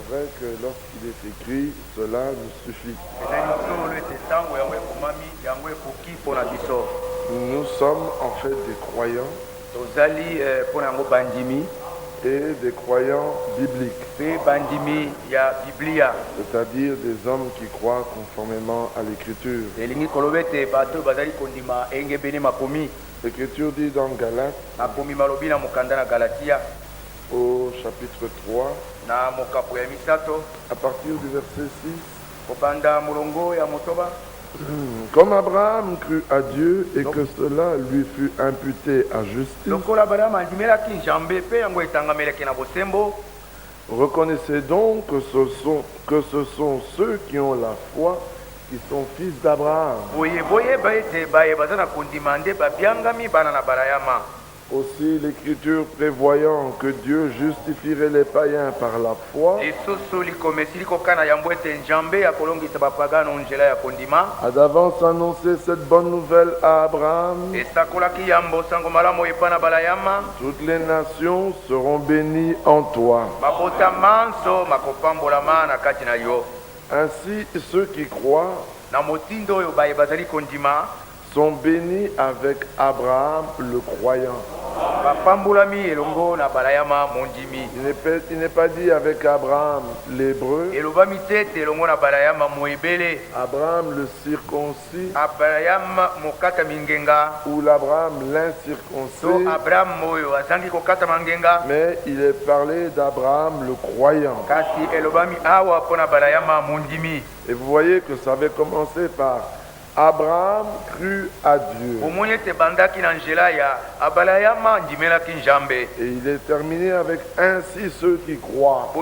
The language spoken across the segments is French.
vrai que lorsqu'il est écrit, cela nous suffit. Nous sommes en fait des croyants et des croyants bibliques, c'est-à-dire des hommes qui croient conformément à l'Écriture. L'Écriture dit dans Galates, au chapitre 3, à partir du verset 6, comme Abraham crut à Dieu et que cela lui fut imputé à justice, reconnaissez donc que ce sont ceux qui ont la foi qui sont fils d'Abraham. Aussi l'Écriture prévoyant que Dieu justifierait les païens par la foi, a d'avance annoncé cette bonne nouvelle à Abraham. Toutes les nations seront bénies en toi. Ainsi ceux qui croient sont bénis avec Abraham le croyant. Il n'est pas dit avec Abraham l'hébreu, Abraham le circoncis ou l'Abraham l'incirconcis, mais il est parlé d'Abraham le croyant. Et vous voyez que ça avait commencé par Abraham crut à Dieu. Et il est terminé avec ainsi ceux qui croient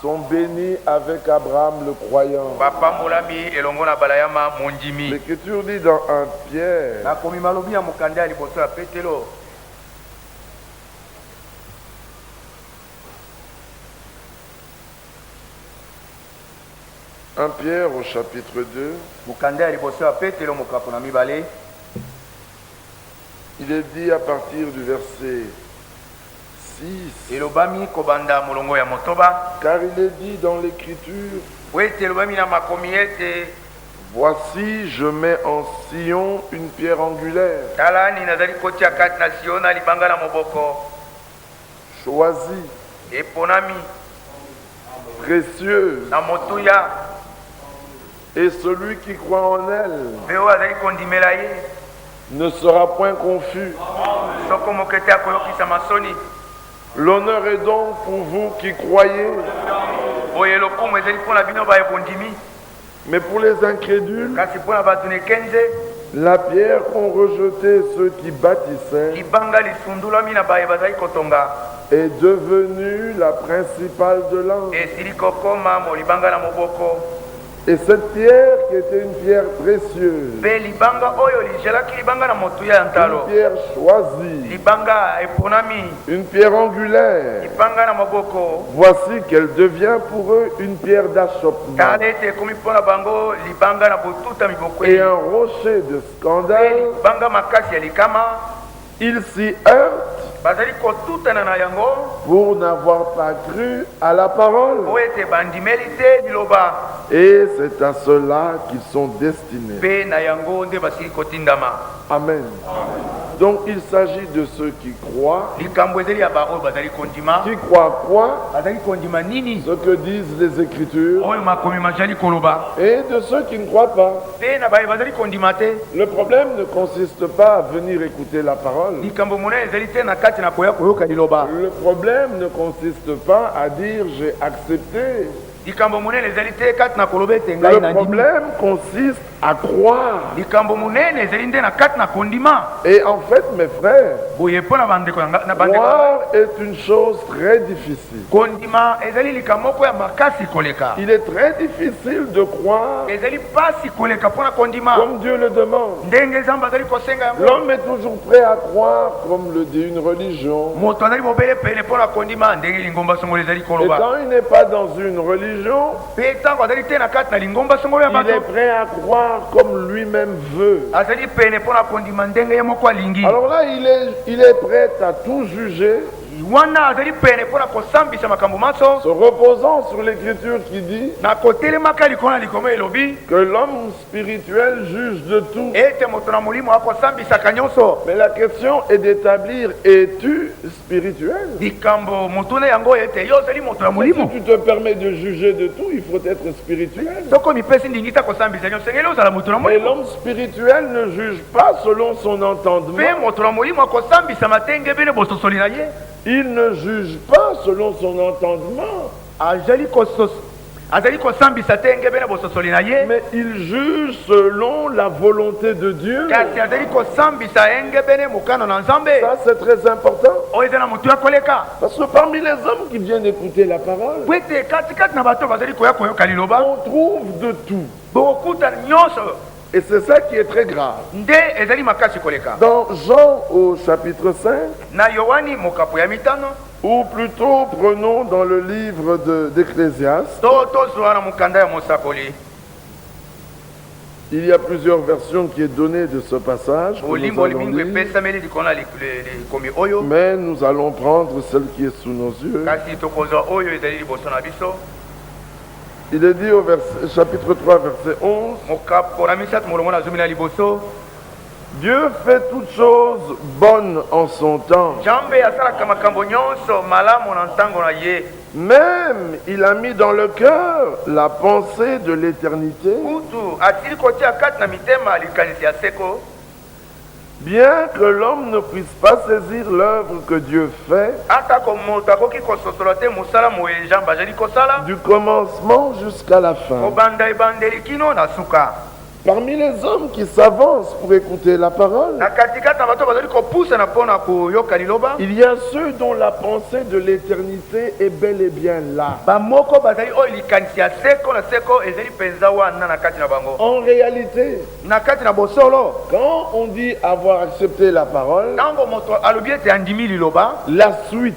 sont bénis avec Abraham le croyant. L'Écriture dit dans 1 Pierre, 1 Pierre au chapitre 2, il est dit à partir du verset 6, car il est dit dans l'Écriture, voici je mets en Sion une pierre angulaire, choisie, précieuse, et celui qui croit en elle ne sera point confus. L'honneur est donc pour vous qui croyez. Mais pour les incrédules, la pierre qu'ont rejetée ceux qui bâtissaient est devenue la principale de l'angle. Et cette pierre qui était une pierre précieuse, une pierre choisie, une pierre angulaire, voici qu'elle devient pour eux une pierre d'achoppement et un rocher de scandale. Ils s'y heurtent pour n'avoir pas cru à la parole. Et c'est à cela qu'ils sont destinés. Amen. Donc il s'agit de ceux qui croient. Qui croient quoi? Ce que disent les Écritures. Et de ceux qui ne croient pas. Le problème ne consiste pas à venir écouter la parole. Le problème ne consiste pas à dire j'ai accepté. Le problème consiste à croire. Et en fait, mes frères, croire est une chose très difficile. Il est très difficile de croire comme Dieu le demande. L'homme est toujours prêt à croire comme le dit une religion. Et quand il n'est pas dans une religion, il est prêt à croire voir comme lui-même veut. Alors là, il est prêt à tout juger, se reposant sur l'écriture qui dit que l'homme spirituel juge de tout. Mais la question est d'établir, es-tu spirituel? Si tu te permets de juger de tout, il faut être spirituel. Mais l'homme spirituel ne juge pas selon son entendement. Il ne juge pas selon son entendement. Mais il juge selon la volonté de Dieu. Ça, c'est très important. Parce que parmi les hommes qui viennent écouter la parole, on trouve de tout. Et c'est ça qui est très grave. Dans Jean au chapitre 5, ou plutôt prenons dans le livre d'Ecclésiaste, il y a plusieurs versions qui est donnée de ce passage. Mais nous allons prendre celle qui est sous nos yeux. Il est dit au chapitre 3, verset 11, Dieu fait toutes choses bonnes en son temps. Même il a mis dans le cœur la pensée de l'éternité. Bien que l'homme ne puisse pas saisir l'œuvre que Dieu fait, du commencement jusqu'à la fin. Parmi les hommes qui s'avancent pour écouter la parole, il y a ceux dont la pensée de l'éternité est bel et bien là. En réalité, quand on dit avoir accepté la parole, la suite,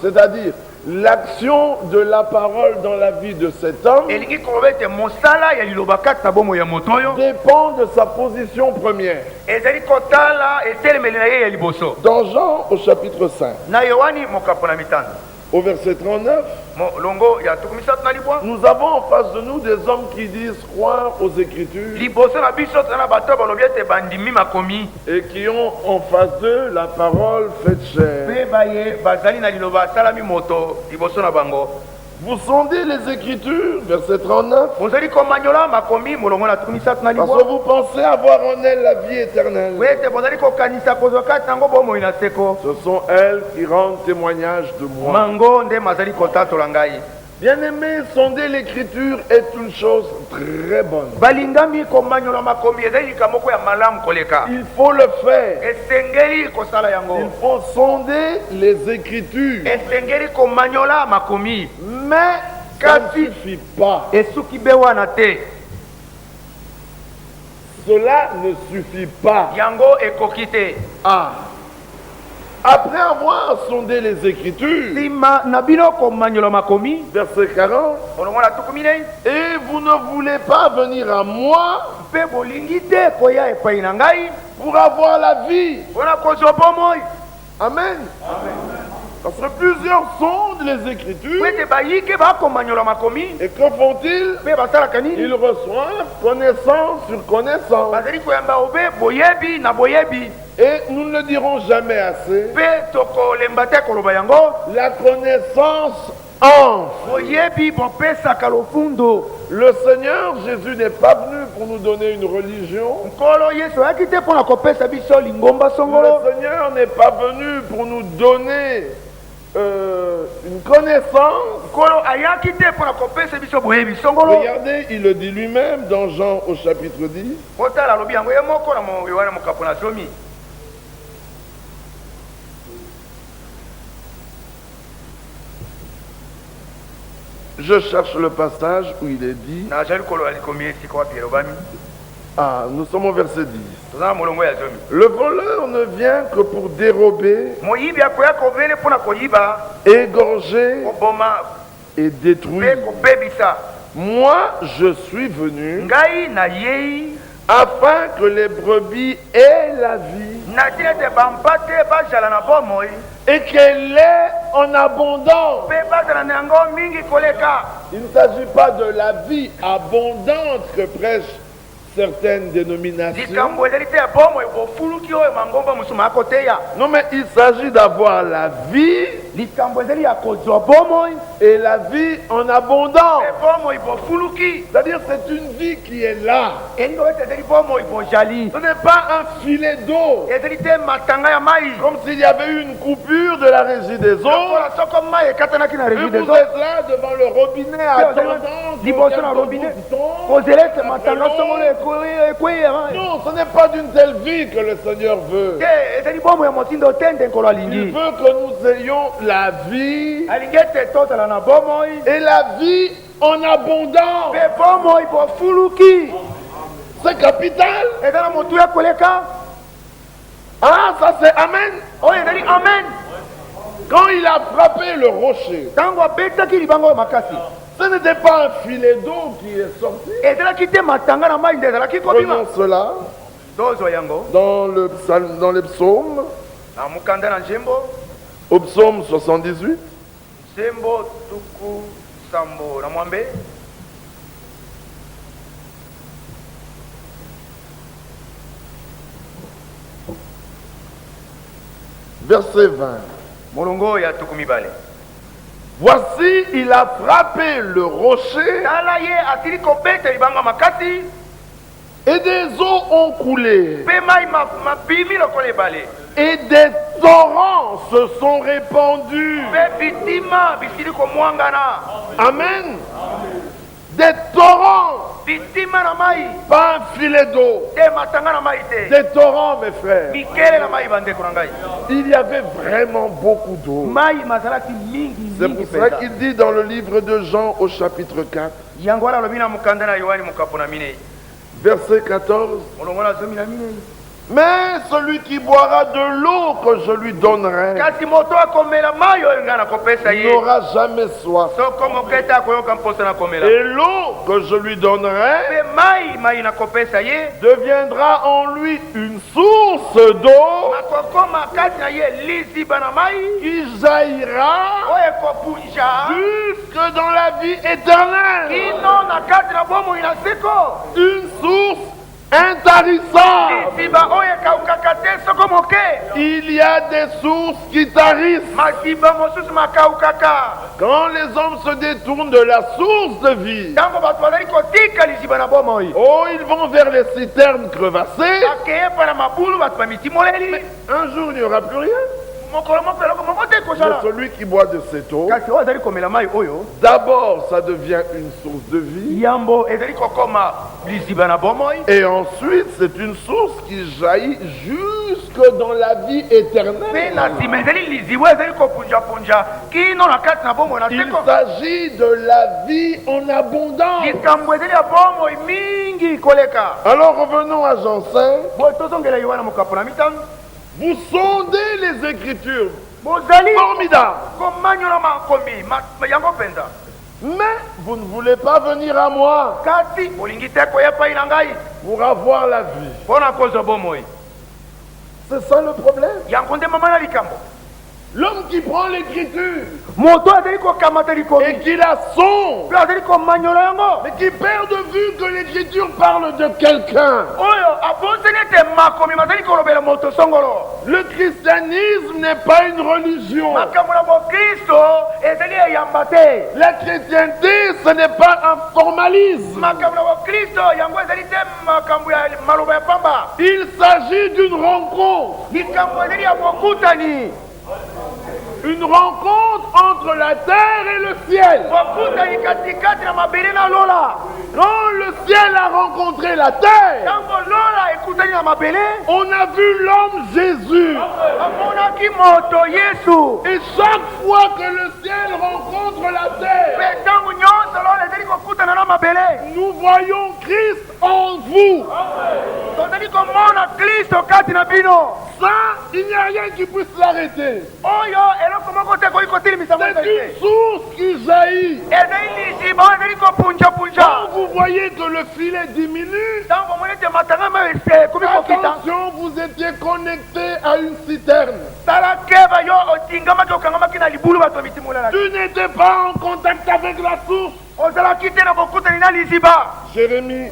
c'est-à-dire l'action de la parole dans la vie de cet homme dépend de sa position première. Dans Jean au chapitre 5, au verset 39, nous avons en face de nous des hommes qui disent croire aux Écritures et qui ont en face d'eux la parole faite chair. Vous sondez les Écritures, verset 39, parce que vous pensez avoir en elles la vie éternelle. Ce sont elles qui rendent témoignage de moi. Bien-aimé, sonder l'écriture est une chose très bonne. Il faut le faire. Il faut sonder les écritures. Mais ça ne suffit pas. Cela ne suffit pas. Ah. Après avoir sondé les Écritures, verset 40, et vous ne voulez pas venir à moi pour avoir la vie. Amen. Parce que plusieurs sondent les Écritures. Et que font-ils? Ils reçoivent connaissance sur connaissance. Et nous ne le dirons jamais assez. La connaissance enfle. Le Seigneur Jésus n'est pas venu pour nous donner une religion. Le Seigneur n'est pas venu pour nous donner une connaissance. Regardez, il le dit lui-même dans Jean au chapitre 10. Je cherche le passage où il est dit. Ah, nous sommes au verset 10. Le voleur ne vient que pour dérober, égorger et détruire. moi je suis venu afin que les brebis aient la vie et qu'elle est en abondance. Il ne s'agit pas de la vie abondante que prêchent certaines dénominations. Non, mais il s'agit d'avoir la vie et la vie en abondance. C'est-à-dire c'est une vie qui est là. Ce n'est pas un filet d'eau. Comme s'il y avait eu une coupure de la régie des eaux. Et vous êtes là devant le robinet attendant. Non, ce n'est pas d'une telle vie que le Seigneur veut. Il veut que nous ayons la vie et la vie en abondance. C'est capital. Ah, ça c'est Amen. Quand il a frappé le rocher, ce n'était pas un filet d'eau qui est sorti. Prenons cela dans les psaumes. Au psaume 78. Verset 20. Voici, il a frappé le rocher et des eaux ont coulé et des torrents se sont répandus. Amen. Des torrents, pas un filet d'eau. Des torrents, mes frères. Il y avait vraiment beaucoup d'eau. C'est pour ça qu'il dit dans le livre de Jean au chapitre 4, verset 14, mais celui qui boira de l'eau que je lui donnerai n'aura jamais soif. Et l'eau que je lui donnerai deviendra en lui une source d'eau qui jaillira jusque dans la vie éternelle. Une source intarissable. Il y a des sources qui tarissent. Quand les hommes se détournent de la source de vie, oh, ils vont vers les citernes crevassées. Mais un jour, il n'y aura plus rien. Mais celui qui boit de cette eau, d'abord ça devient une source de vie, et ensuite c'est une source qui jaillit jusque dans la vie éternelle. Il s'agit de la vie en abondance. Alors revenons à Jean 5. Vous sondez les Écritures. Formidable. Mais vous ne voulez pas venir à moi pour avoir la vie. C'est ça le problème. L'homme qui prend l'écriture et qui la sonde, mais qui perd de vue que l'écriture parle de quelqu'un. Le christianisme n'est pas une religion. La chrétienté, ce n'est pas un formalisme. Il s'agit d'une rencontre. Une rencontre entre la terre et le ciel. Quand le ciel a rencontré la terre, on a vu l'homme Jésus. Et chaque fois que le ciel rencontre la terre, nous voyons Christ en vous. Ça, il n'y a rien qui puisse l'arrêter. C'est une source qui jaillit. Quand vous voyez que le filet diminue, attention, vous étiez connecté à une citerne. Tu n'étais pas en contact avec la source. Jérémie.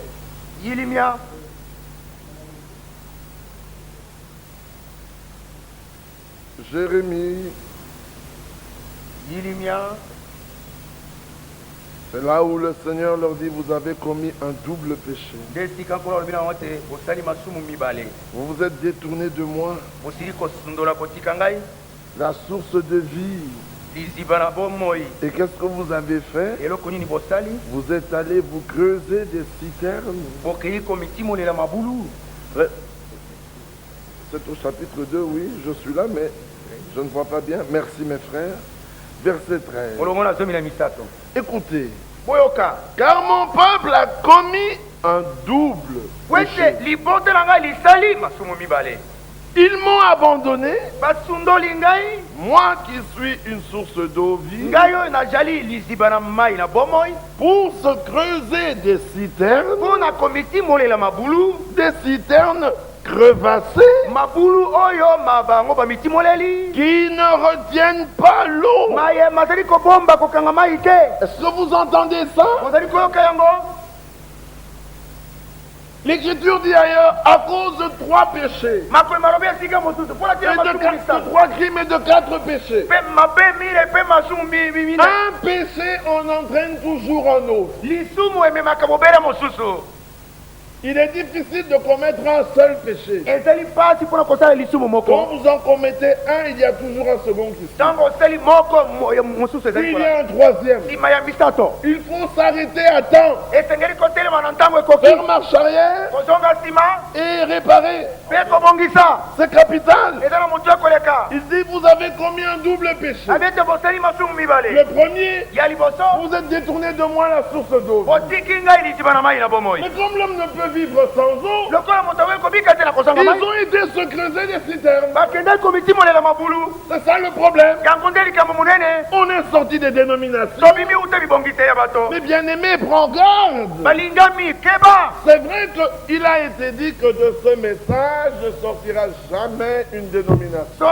Jérémie. C'est là où le Seigneur leur dit, vous avez commis un double péché. Vous vous êtes détournés de moi, la source de vie. Et qu'est-ce que vous avez fait? Vous êtes allés vous creuser des citernes. C'est au chapitre 2, oui, je suis là, mais je ne vois pas bien. Merci mes frères. Verset 13. Écoutez, car mon peuple a commis un double péché. Ils m'ont abandonné, moi qui suis une source d'eau vive, pour se creuser des citernes crevassées, qui ne retiennent pas l'eau. Est-ce que vous entendez ça? L'Écriture dit ailleurs, à cause de 3 péchés, et de 3 crimes et de 4 péchés. Un péché, on entraîne toujours un autre. Il est difficile de commettre un seul péché. Quand vous en commettez un, il y a toujours un second qui suit. Il y a un troisième. Il faut s'arrêter à temps. Faire marche arrière et réparer. C'est capital. Il dit, vous avez commis un double péché. Le premier, vous êtes détourné de moi la source d'eau. Mais comme l'homme ne peut vivre sans eau, ils ont été se creuser des citernes. C'est ça le problème. On est sorti des dénominations. Mais bien aimé, prends garde. C'est vrai qu'il a été dit que de ce message ne sortira jamais une dénomination.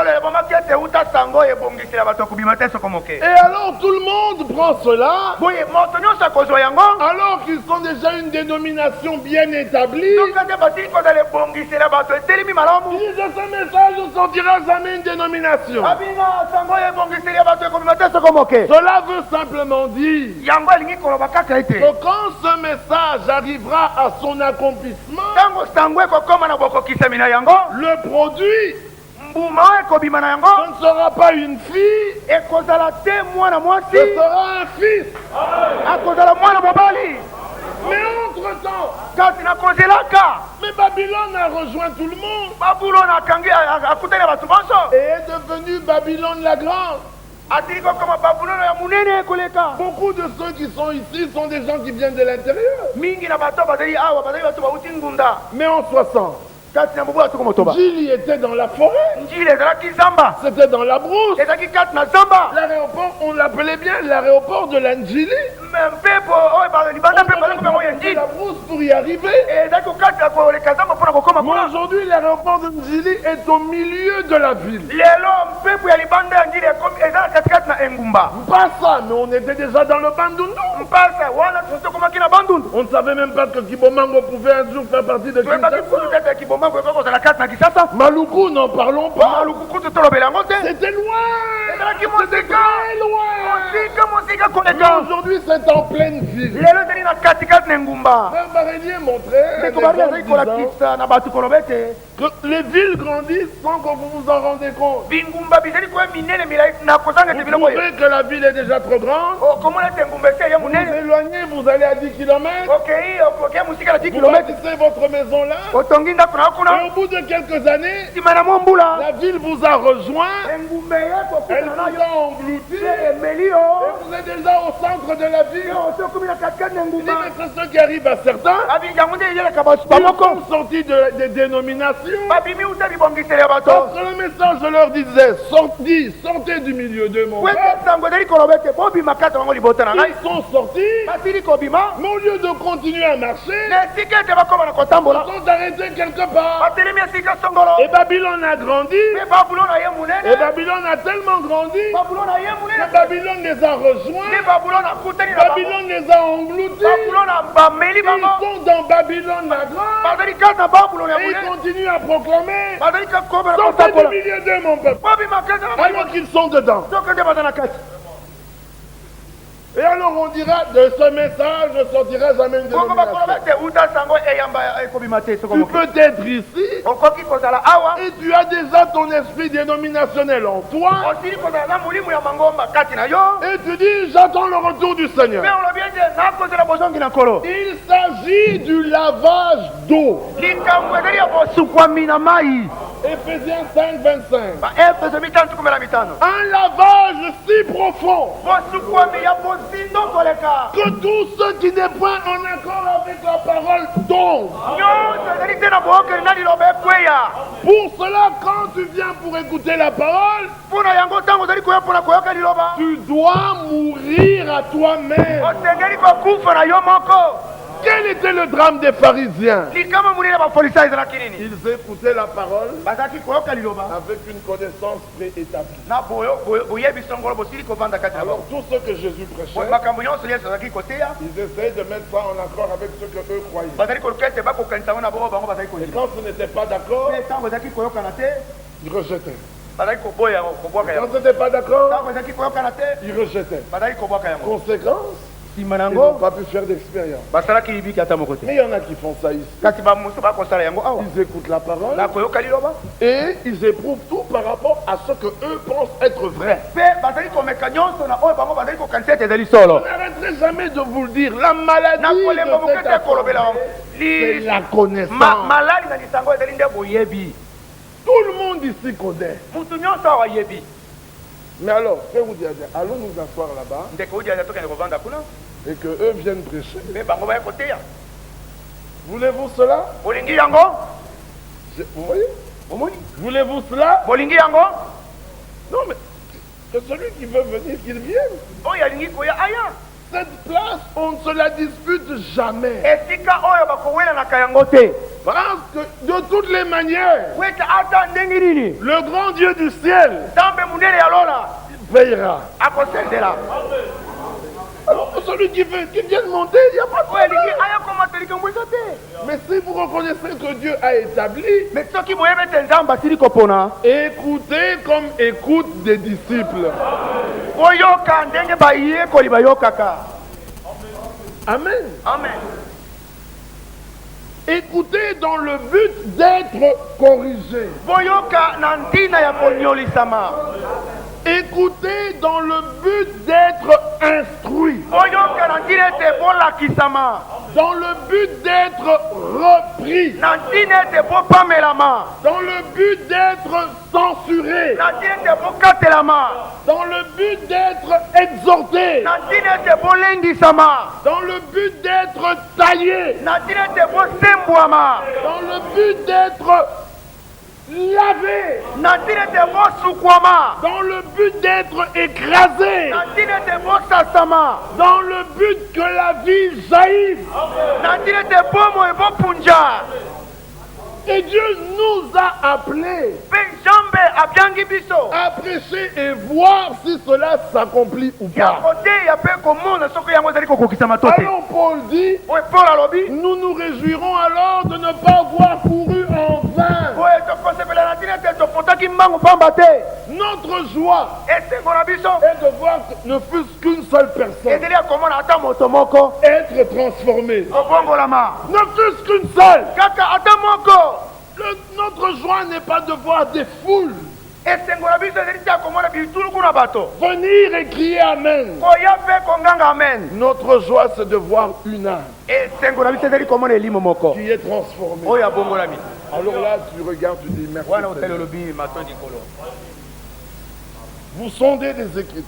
Et alors tout le monde prend cela, alors qu'ils sont déjà une dénomination bien établie. Il dit, de ce message ne sortira jamais une dénomination. Cela veut simplement dire que quand ce message arrivera à son accomplissement, le produit, ce ne sera pas une fille, ce sera un fils. Mais entre-temps, mais Babylone a rejoint tout le monde et est devenue Babylone la grande. Beaucoup de ceux qui sont ici sont des gens qui viennent de l'intérieur. Mais en 60, Djili était dans la forêt. C'était dans la brousse. L'aéroport, on l'appelait bien l'aéroport de l'Andjili. On la brousse pour y arriver. Mais aujourd'hui, l'aéroport de Ndjili est au milieu de la ville. Pas ça, mais on était déjà dans le Bandundu. On ne savait même pas que Kibomango pouvait un jour faire partie de Kinshasa. Maluku, n'en parlons pas. C'était loin. C'était très loin. Mais aujourd'hui, c'est en pleine ville. Frère Barélier montrait que les villes grandissent sans que vous vous en rendez compte. Vous trouvez que la ville est déjà trop grande. Vous vous éloignez, vous allez à 10 km. Vous bâtissez votre maison là. Et au bout de quelques années, la ville vous a rejoint. Elle vous a englouti. vous êtes déjà au centre de la ville. Il dit, mais c'est ce qui arrive à certains. Ils sont sortis des dénominations. Parce que le message leur disait, sortez du milieu de mon peuple. Ils sont sortis. Mais au lieu de continuer à marcher, ils sont arrêtés quelque part. Et Babylone a grandi. Et Babylone a tellement grandi que Babylone les a rejoints. Babylone les a engloutis. Ils sont dans Babylone la grande. Et ils continuent à proclamer, sortez du milieu de mon peuple. Alors qu'ils sont dedans. Et alors on dira, de ce message ne sortira jamais une dénomination. Tu peux être ici et tu as déjà ton esprit dénominationnel en toi. Et tu dis, j'attends le retour du Seigneur. Il s'agit du lavage d'eau. Éphésiens 5, 25. Un lavage si profond que tout ce qui n'est point en accord avec la parole tombe. Pour cela, quand tu viens pour écouter la parole, tu dois mourir à toi-même. Quel était le drame des pharisiens? Ils écoutaient la parole avec une connaissance préétablie. Alors tout ce que Jésus prêchait, ils essayaient de mettre ça en accord avec ce que eux croyaient. Et quand ce n'était pas d'accord, ils rejetaient. Quand ce n'était pas d'accord, ils rejetaient. Conséquence, ils n'ont pas pu faire d'expérience. Mais il y en a qui font ça ici. Ils écoutent la parole et ils éprouvent tout par rapport à ce que eux pensent être vrai. Je n'arrêterai jamais de vous le dire. La maladie de cette affaire, c'est la connaissance. Tout le monde ici connaît. Mais alors, frère vous dire, allons nous asseoir là-bas et que eux viennent prêcher. Voulez-vous cela? Vous voyez? Voulez-vous cela? Non, mais que celui qui veut venir, qu'il vienne. Cette place, on ne se la dispute jamais. Parce que de toutes les manières, le grand Dieu du ciel veillera. Alors, celui qui vient monter, il n'y a pas de problème. Mais si vous reconnaissez que Dieu a établi, écoutez comme écoutent des disciples. Amen. Amen. Écoutez dans le but d'être corrigé. Écoutez dans le but d'être instruit. Dans le but d'être repris. Dans le but d'être censuré. Dans le but d'être exhorté. Dans le but d'être taillé. Dans le but d'être lavé. Dans le but d'être écrasé. Dans le but que la vie jaillisse. Et Dieu nous a appelés à prêcher et voir si cela s'accomplit ou pas. Alors Paul dit, nous nous réjouirons alors de ne pas avoir couru en vain. Notre joie est de voir ne fût-ce qu'une seule personne être transformée. Ne fût-ce qu'une seule. Notre joie n'est pas de voir des foules venir et crier Amen. Notre joie, c'est de voir une âme qui est transformée. Alors là, tu regardes, tu dis merci. Vous sondez des Écritures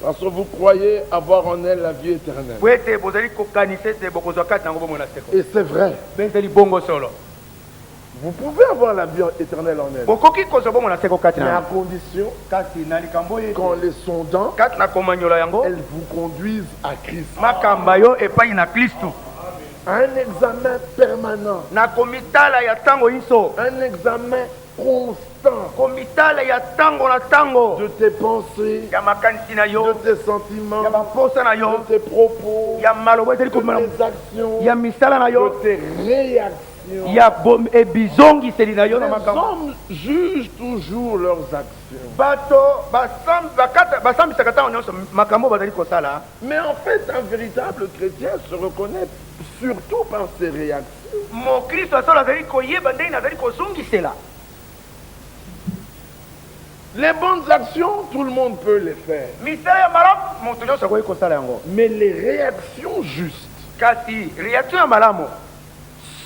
Parce que vous croyez avoir en elle la vie éternelle. Et c'est vrai. Vous pouvez avoir la vie éternelle en elle. Mais à condition qu'en les sondant, elles vous conduisent à Christ. Un examen permanent. Un examen constant de tes pensées, de tes sentiments, de tes propos, de tes actions, de tes réactions. Les hommes jugent toujours leurs actions. Mais en fait, un véritable chrétien se reconnaît surtout par ses réactions. Les bonnes actions, tout le monde peut les faire. Mais les réactions justes,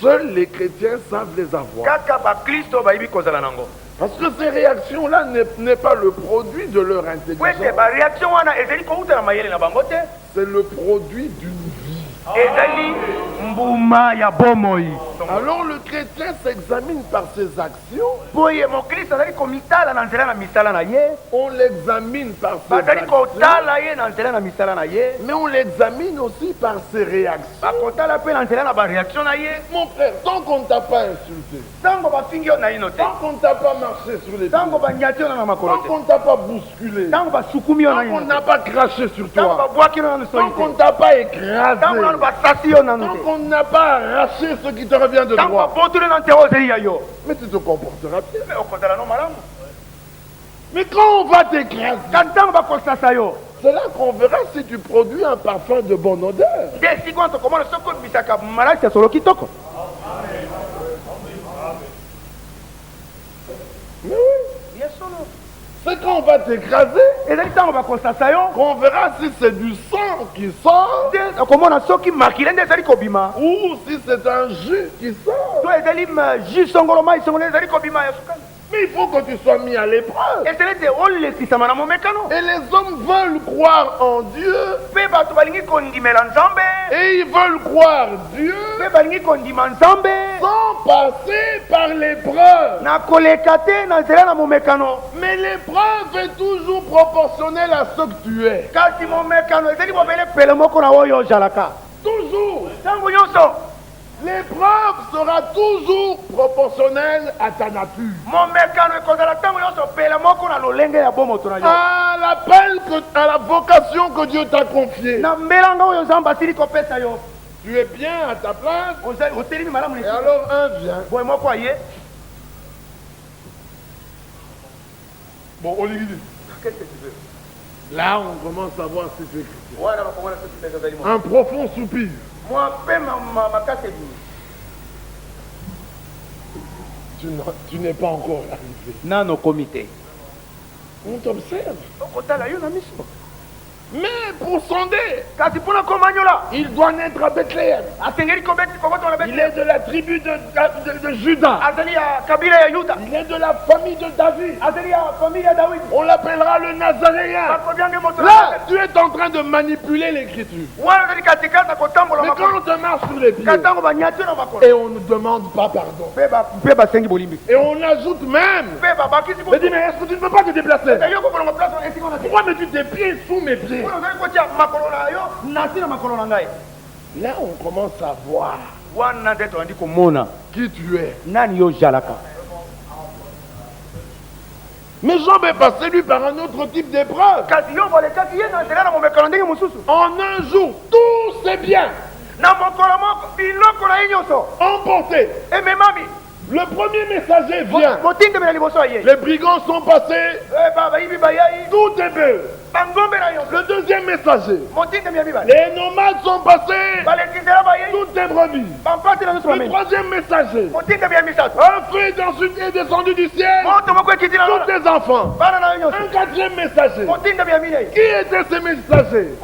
seuls les chrétiens savent les avoir. Parce que ces réactions-là n'est pas le produit de leur intelligence. C'est le produit d'une vie. Alors le chrétien s'examine par ses actions. On l'examine par ses actions. Mais on l'examine aussi par ses réactions. Mon frère, tant qu'on ne t'a pas insulté, tant qu'on ne t'a pas marché sur les pieds, tant qu'on ne t'a pas bousculé, tant qu'on n'a pas craché sur toi, tant qu'on ne t'a pas écrasé, tant qu'on n'a pas arraché ce qui te revient de droit, mais tu te comporteras bien. Mais quand on va t'écraser, c'est là qu'on verra si tu produis un parfum de bonne odeur. Mais oui. C'est quand on va t'écraser qu'on verra si c'est du sang qui sort ou si c'est un jus qui sort. Mais il faut que tu sois mis à l'épreuve. Et les hommes veulent croire en Dieu. Et ils veulent croire Dieu sans passer par l'épreuve. Mais l'épreuve est toujours proportionnelle à ce que tu es. Toujours. L'épreuve sera toujours proportionnelle à ta nature. À l'appel, à la vocation que Dieu t'a confiée. Tu es bien à ta place. Et alors un vient. Bon, Olivier. Qu'est-ce que tu veux? Là, on commence à voir si tu es chrétien. Un profond soupir. Tu n'es pas encore arrivé. On t'observe. Mais pour sonder, il doit naître à Bethléem. Il est de la tribu de Juda. Il est de la famille de David. On l'appellera le Nazaréen. Là, tu es en train de manipuler l'écriture. Mais quand on te marche sur les pieds et on ne demande pas pardon, et on ajoute même, mais dis, mais est-ce que tu ne peux pas te déplacer? Pourquoi mets-tu tes pieds sous mes pieds? Là, on commence à voir qui tu es. Mais Job est passé lui par un autre type d'épreuve. En un jour, tout c'est bien. Emporté. Le premier messager vient. Les brigands sont passés. Tout est beau. Le deuxième messager. Les nomades sont passés. Tout est brebis. Le troisième messager. Un feu est descendu du ciel. Tous tes enfants. Un quatrième messager. Qui étaient ces messagers?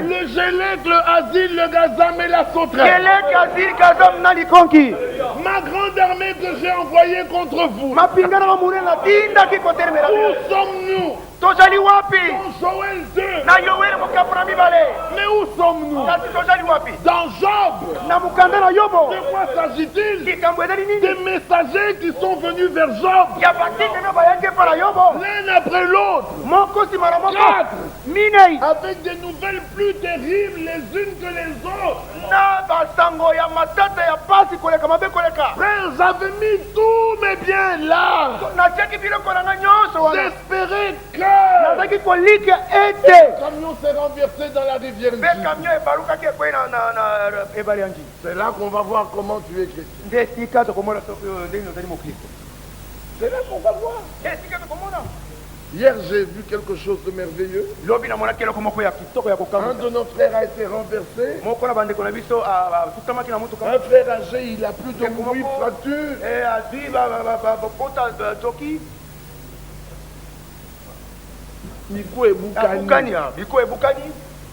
Le Gélec, le Azil, le Gazam et la sauterelle. Ma grande armée que j'ai envoyée contre vous. Où sommes-nous? tozali wapi? Dans Joël 2. Na Yoel mokapona mibale. Mais où sommes-nous? Kasi tozali wapi? Dans Job. Na mukanda na Yobo. De quoi s'agit-il? Likambo ezali nini? Des messagers qui sont venus vers Job. Ya batiki na bayaki pa na Yobo. L'un après l'autre. Moko sima na moko. 4. Minei. Avec des nouvelles plus terribles les unes que les autres. Na basango ya matata ya pasi koleka mabe koleka. Frère, j'avais mis tous mes biens là. Natiaki biloko na nga nyonso wana. J'espérais que Nazaki kolika ete. le camion s'est renversé dans la rivière. Pe camion ebalukaki ekwe na ebale ya Nji. C'est là qu'on va voir comment tu es chrétien. Nde esika tokomona soki ndenge ozali mokristo. C'est là qu'on va voir. Esika tokomona. Hier, j'ai vu quelque chose de merveilleux. Lobi namonaki eloko moko ya kitoko ya Un kokamwa. de nos frères a été renversé. Moko na bandeko na biso atutamaki na mutuka. Un frère âgé, il a plus de 8 fractures. Azwi bakota toki. Miko et Boukani. Bukani biko ebukani.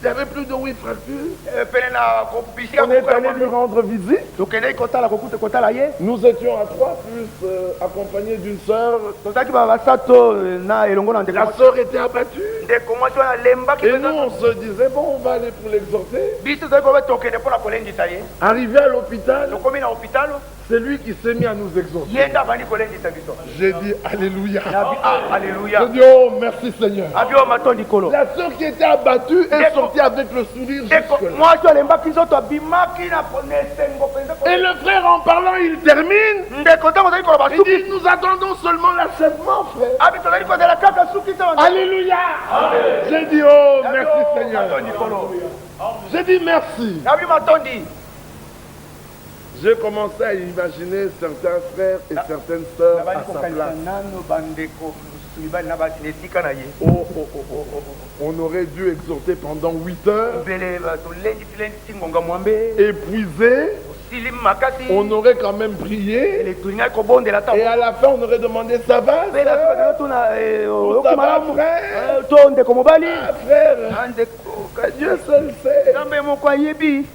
Il y avait plus de 8 fractures. Pene na bisika On est allé lui rendre visite. tokendeki kotala kokuta kotala ye. Nous étions à 3 plus accompagnés d'une sœur. Tozalaki basato na elongo na ndeko. La sœur était abattue. Ndeko mwasi wana lembaki. Et nous, on se disait, bon, on va aller pour l'exhorter. Biso tozali kobe tokende mpona kolendisa ye. Arrivé à l'hôpital, Tokomi na hôpital. c'est lui qui s'est mis à nous exhorter. Ye nde abandi kolendisa biso. J'ai dit, Alléluia. Nabi alléluia. Je dis, oh, merci Seigneur. Abi o mato likolo. La sœur qui était abattue est sortie avec le sourire jusque-là. Mwasi alembaki nzoto abimaki na esengo penza. Et le frère, en parlant, il termine. Ndeko ntango ozali koloba Il suki. dit, nous attendons seulement l'achèvement, frère. Abi tozali kozela kaka suki te wana. Alléluia. J'ai dit, oh, merci Mato Seigneur. likolo. J'ai dit merci. Nabi matondi. J'ai commencé à imaginer certains frères et certaines sœurs à sa place. Nano bandeko mibali na basi nesika na ye. Oh, on aurait dû exhorter pendant 8 heures. Mbele tolendi tingonga mwambe. Épuisé, Silim makasi. on aurait quand même prié. Le tuninga kobondela ta. Et à la fin, on aurait demandé, ça va, Bela sœur? tuna Ça va, frère? to ndeko mobali. Ah, frère, Ndeko que Dieu seul sait. Nzambe moko ayebi.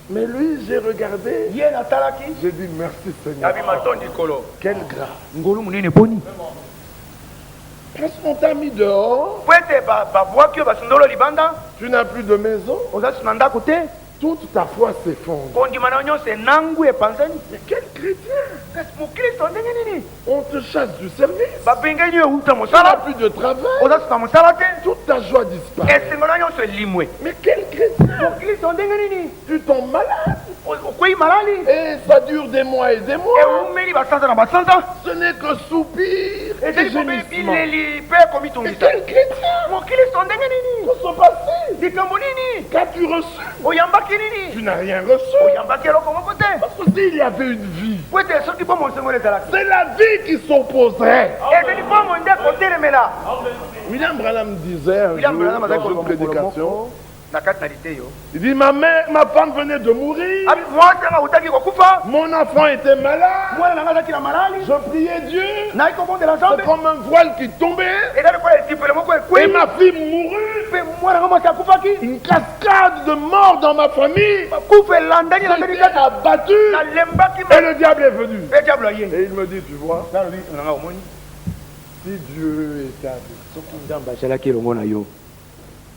Mais lui, j'ai regardé. Ye natalaki. J'ai dit, merci Seigneur. Nabi matondi kolo. Quelle grâce. Ngolu munene poni. Parce qu'on t'a mis dehors, Pwete babwaki basundolo libanda. tu n'as plus de maison, Ozasi na ndako te. toute ta foi s'effondre. Kondima na nyonso enangu epanzani. Mais quel chrétien! Kasi mokristo ndenge nini? On te chasse du service. Babengeli yo euta Tu n'as mosala. plus de travail. Ozasi na mosala te. Toute ta joie disparaît. Esengo na nyonso elimwe. Mais quel chrétien! Mokristo ndenge nini? Tu tombes malade. Okwei malali. Et ça dure des mois et des mois. Eumeli basanza na basanza. Ce n'est que soupir et Ezali kobe gémissement. bileli pe Mais komitungisa. quel chrétien! Mokristo ndenge nini? Que sont passés? Likambo nini? Qu'as-tu reçu? Oyambaki Tu nini? n'as rien reçu. Oyambaki eloko moko te. Parce que s'il y avait une vie, Pwete soki po monsengo ezalaki. c'est la vie qui s'opposerait. Ezali po monde kotelemela. William Branham disait un William jour Branham azali dans une koloba mokolo prédication, moko na kati na liteyo. il dit, ma femme venait de mourir, Abi mwasi anga utaki kokufa. mon enfant était malade, Mwana nanga azalaki na malali. je priais Dieu, Nayi kobondela c'est Nzambe. comme un voile qui tombait, Ezali kola esipele moko et ekwei. ma fille mourut, Mpe mwana nanga mwasi akufaki. une cascade de morts dans ma famille, Bakufa elandani na ndenge j'étais kaka. abattu, Nalembaki et le diable est venu. mpe diable aye. Et il me dit, tu vois, Nalobi nanga omoni. si Dieu était avec Soki Nzambe azalaki elongo na yo.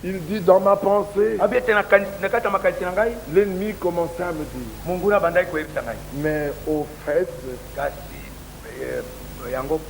il dit, dans ma pensée, Abi ete na kati ya makanisi na ngai. l'ennemi commençait à me dire, Monguna bandaki koyebisa ngai. mais au fait, Kasi yango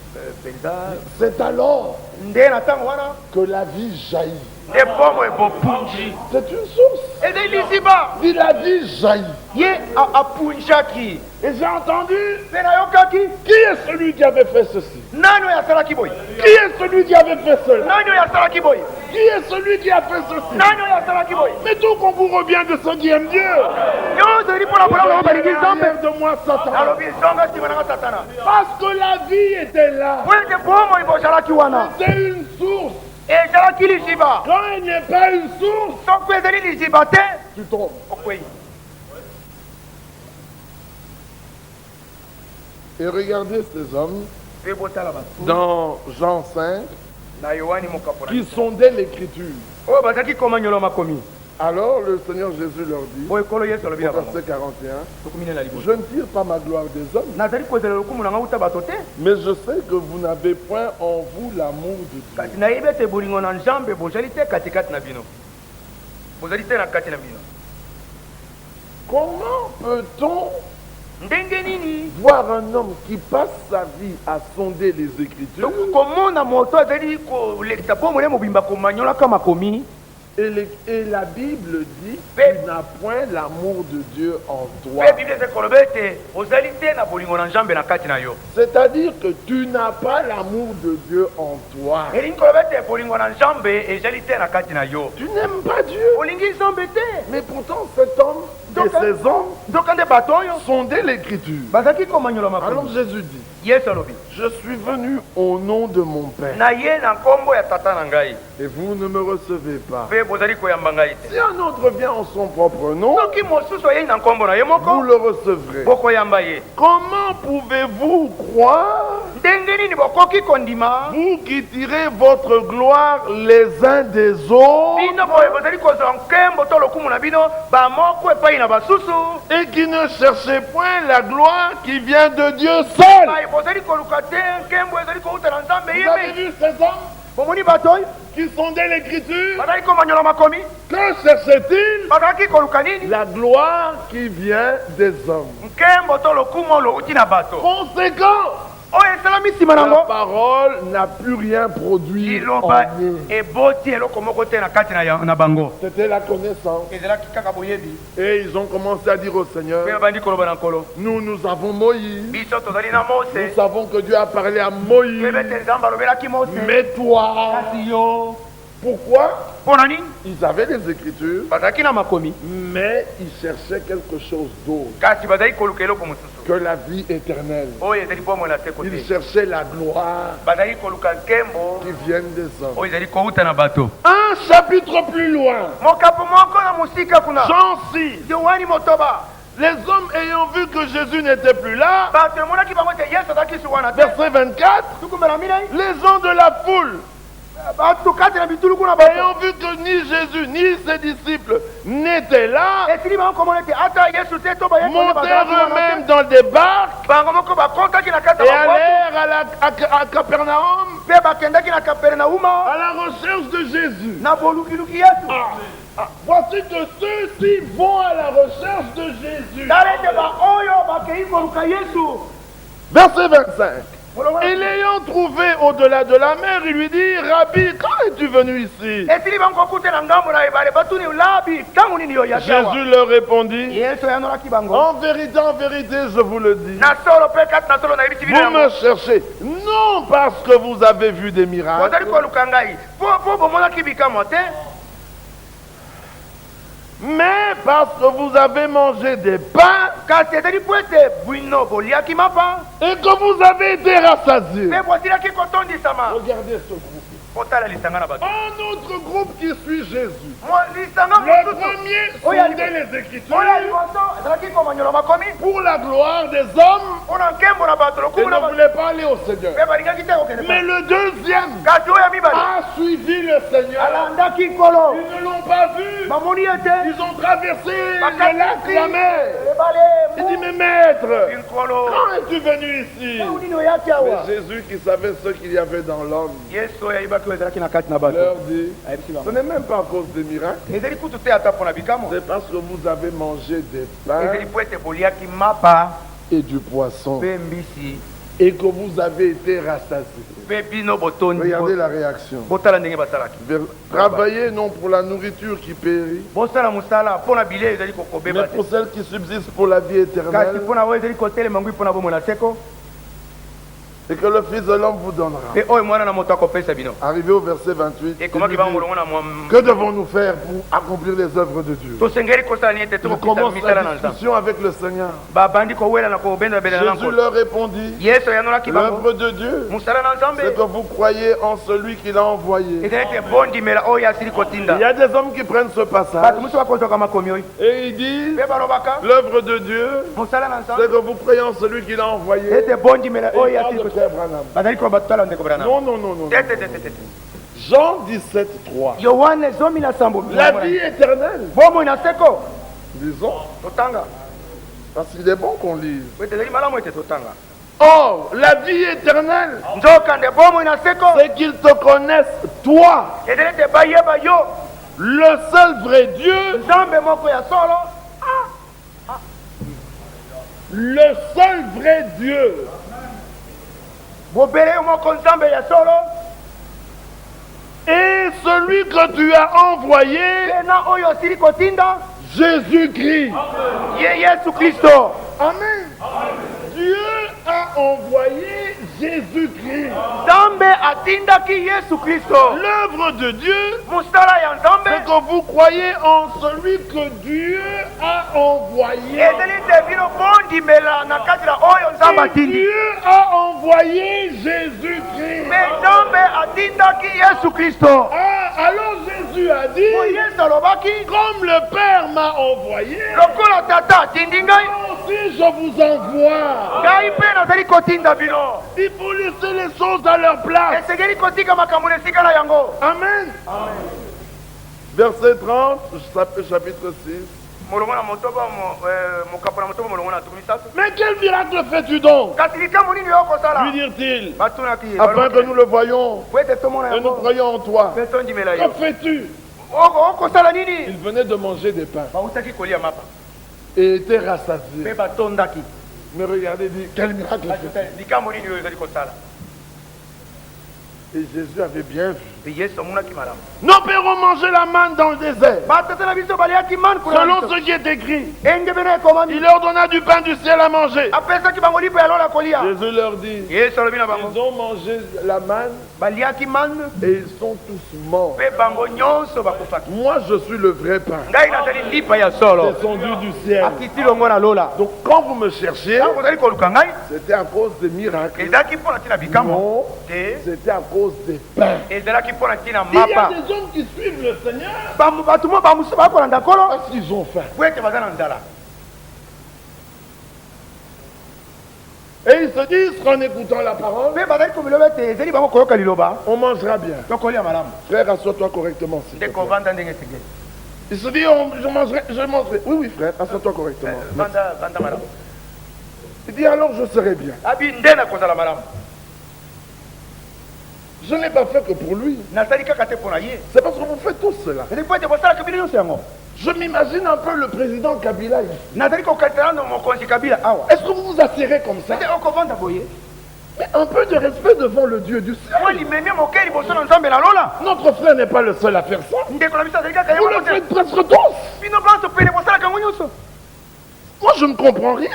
penza. c'est alors Nde na ntango wana. que la vie jaillit. Nde bomo ebopunji. C'est une source. Ezali liziba. Dit la vie jaillit. Ye apunjaki. Et j'ai entendu, Mpe nayokaki. qui est celui qui avait fait ceci? Nani oyo asalaki boye? Qui est celui qui avait fait cela? Nani oyo asalaki boye? Qui est celui qui a fait ceci? Nani oyo asalaki boye? Mais tout qu'on vous revient de ceux qui aiment Dieu. Nyonso eri mpona kolanga oyo balingi Nzambe. Derrière de moi, Satan. Nalobi zonga nsima nanga satana. Parce que la vie était là. Po ete bomoi bozalaki wana. C'est une source. Ezalaki liziba. Quand il n'y a pas une source, Soki ezali liziba te. tu tombes. Okwei. Et regardez ces hommes Mpe botala bato. dans Jean 5 Na Yohani mokapo na qui biso. sondaient l'écriture. Oyo bazalaki koma nyolo makomi. Alors le Seigneur Jésus leur dit, au verset 41, je ne tire pas ma gloire des hommes, mais je sais que vous n'avez point en vous l'amour de Dieu. Comment peut-on voir un homme qui passe sa vie à sonder les Écritures et la Bible dit tu n'as point l'amour de Dieu en toi. C'est-à-dire que tu n'as pas l'amour de Dieu en toi. Tu n'aimes pas Dieu. Mais pourtant cet homme et ces hommes sondaient l'Écriture. Alors Jésus dit, je suis venu au nom de mon Père et vous ne me recevez pas. Si un autre vient en son propre nom, vous le recevrez. Comment pouvez-vous croire, vous qui tirez votre gloire les uns des autres et qui ne cherchez point la gloire qui vient de Dieu seul? Vous avez vu ces hommes qui sondaient l'Écriture? Que cherchaient-ils? La gloire qui vient des hommes. Conséquent, la parole n'a plus rien produit en eux. C'était la connaissance. Et ils ont commencé à dire au Seigneur, nous avons Moïse. Nous savons que Dieu a parlé à Moïse. Mais toi, pourquoi? Ils avaient les Écritures, mais ils cherchaient quelque chose d'autre que la vie éternelle. Ils cherchaient la gloire qui vient des hommes. Un chapitre plus loin, Jean 6, les hommes ayant vu que Jésus n'était plus là, verset 24, les gens de la foule, ayant vu que ni Jésus ni ses disciples n'étaient là, montèrent eux-mêmes dans des barques et allèrent à Capernaum à la recherche de Jésus. Voici que ceux-ci vont à la recherche de Jésus. Verset 25. Et l'ayant trouvé au-delà de la mer, il lui dit, Rabbi, quand es-tu venu ici? Jésus leur répondit, en vérité, je vous le dis, vous me cherchez, non parce que vous avez vu des miracles, mais parce que vous avez mangé des pains et que vous avez été rassasiés. Regardez ce groupe. Un autre groupe qui suit Jésus. Le premier sondait les Écritures pour la gloire des hommes et ne voulait pas aller au Seigneur. Mais le deuxième a suivi le Seigneur. Ils ne l'ont pas vu. Ils ont traversé le lac, la mer. Il dit, mais maître, quand es-tu venu ici? Mais Jésus qui savait ce qu'il y avait dans l'homme leur dit, ce n'est même pas à cause des miracles, c'est parce que vous avez mangé des pains et du poisson et que vous avez été rassasiés. Regardez la réaction. Travaillez non pour la nourriture qui périt, mais pour celle qui subsiste pour la vie éternelle, et que le Fils de l'homme vous donnera. Arrivé au verset 28, dit, que devons-nous faire pour accomplir les œuvres de Dieu? On commence la discussion avec le Seigneur. Jésus leur répondit, l'œuvre de Dieu, c'est que vous croyez en celui qui l'a envoyé. Il y a des hommes qui prennent ce passage et ils disent, l'œuvre de Dieu, c'est que vous croyez en celui qui l'a envoyé. Non. Jean 17, 3. La vie éternelle. Disons. Parce qu'il est bon qu'on lise. Or, la vie éternelle, c'est qu'ils te connaissent, toi, le seul vrai Dieu, le seul vrai Dieu, et celui que tu as envoyé, Jésus-Christ. Amen. Dieu a envoyé Jésus-Christ. L'œuvre de Dieu, c'est que vous croyez en celui que Dieu a envoyé. Et Dieu a envoyé Jésus-Christ. Ah, alors Jésus a dit, comme le Père m'a envoyé, moi aussi je vous envoie. Il faut laisser les choses à leur place. Amen. Verset 30, chapitre 6. Mais quel miracle fais-tu donc? Lui dirent-ils, afin que nous le voyons et nous croyons en toi. Que fais-tu? Il venait de manger des pains et était rassasié. Mais regardez, dit, quel miracle fais-tu? Et Jésus avait bien vu. Nos pères ont mangé la manne dans le désert. Selon ce qui est écrit, il leur donna du pain du ciel à manger. Jésus leur dit, ils ont mangé la manne et ils sont tous morts. Moi je suis le vrai pain, descendu du ciel. Donc quand vous me cherchez, c'était à cause des miracles. Non, c'était à cause des pains. Il y a des hommes qui suivent le Seigneur parce qu'ils ont faim. Et ils se disent qu'en écoutant la parole, on mangera bien. Frère, assois-toi correctement. Il se dit, je mangerai. Oui, frère, assois-toi correctement. Il dit, alors je serai bien. Je n'ai pas fait que pour lui. C'est parce que vous faites tout cela. Je m'imagine un peu le président Kabila ici. Est-ce que vous vous assirez comme ça? Mais un peu de respect devant le Dieu du ciel. Notre frère n'est pas le seul à faire ça. Vous le faites presque tous. Moi je ne comprends rien.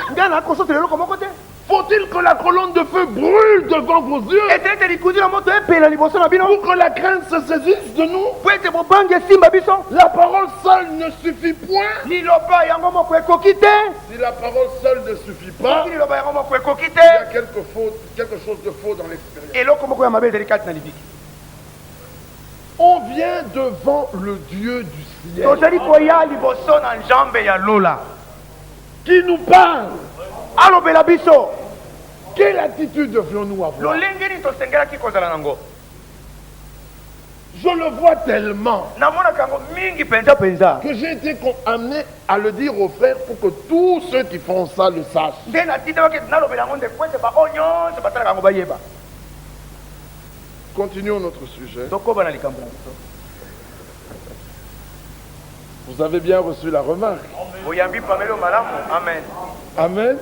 Faut-il que la colonne de feu brûle devant vos yeux pour que la crainte se saisisse de nous? La parole seule ne suffit point. Si la parole seule ne suffit pas, il y a quelque chose de faux dans l'expérience. On vient devant le Dieu du ciel qui nous parle. Quelle attitude devions-nous avoir? Je le vois tellement que j'ai été amené à le dire aux frères pour que tous ceux qui font ça le sachent. Continuons notre sujet. Vous avez bien reçu la remarque. Amen. Amen.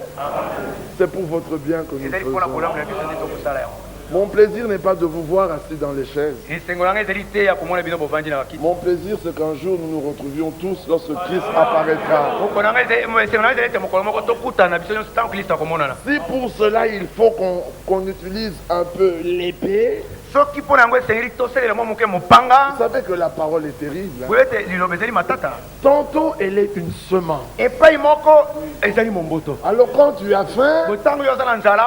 C'est pour votre bien que nous faisons. Mon plaisir n'est pas de vous voir assis dans les chaises. Mon plaisir, c'est qu'un jour nous nous retrouvions tous lorsque Christ apparaîtra. Si pour cela il faut qu'on utilise un peu l'épée, vous savez que la parole est terrible. Tantôt elle est une semence. Alors quand tu as faim,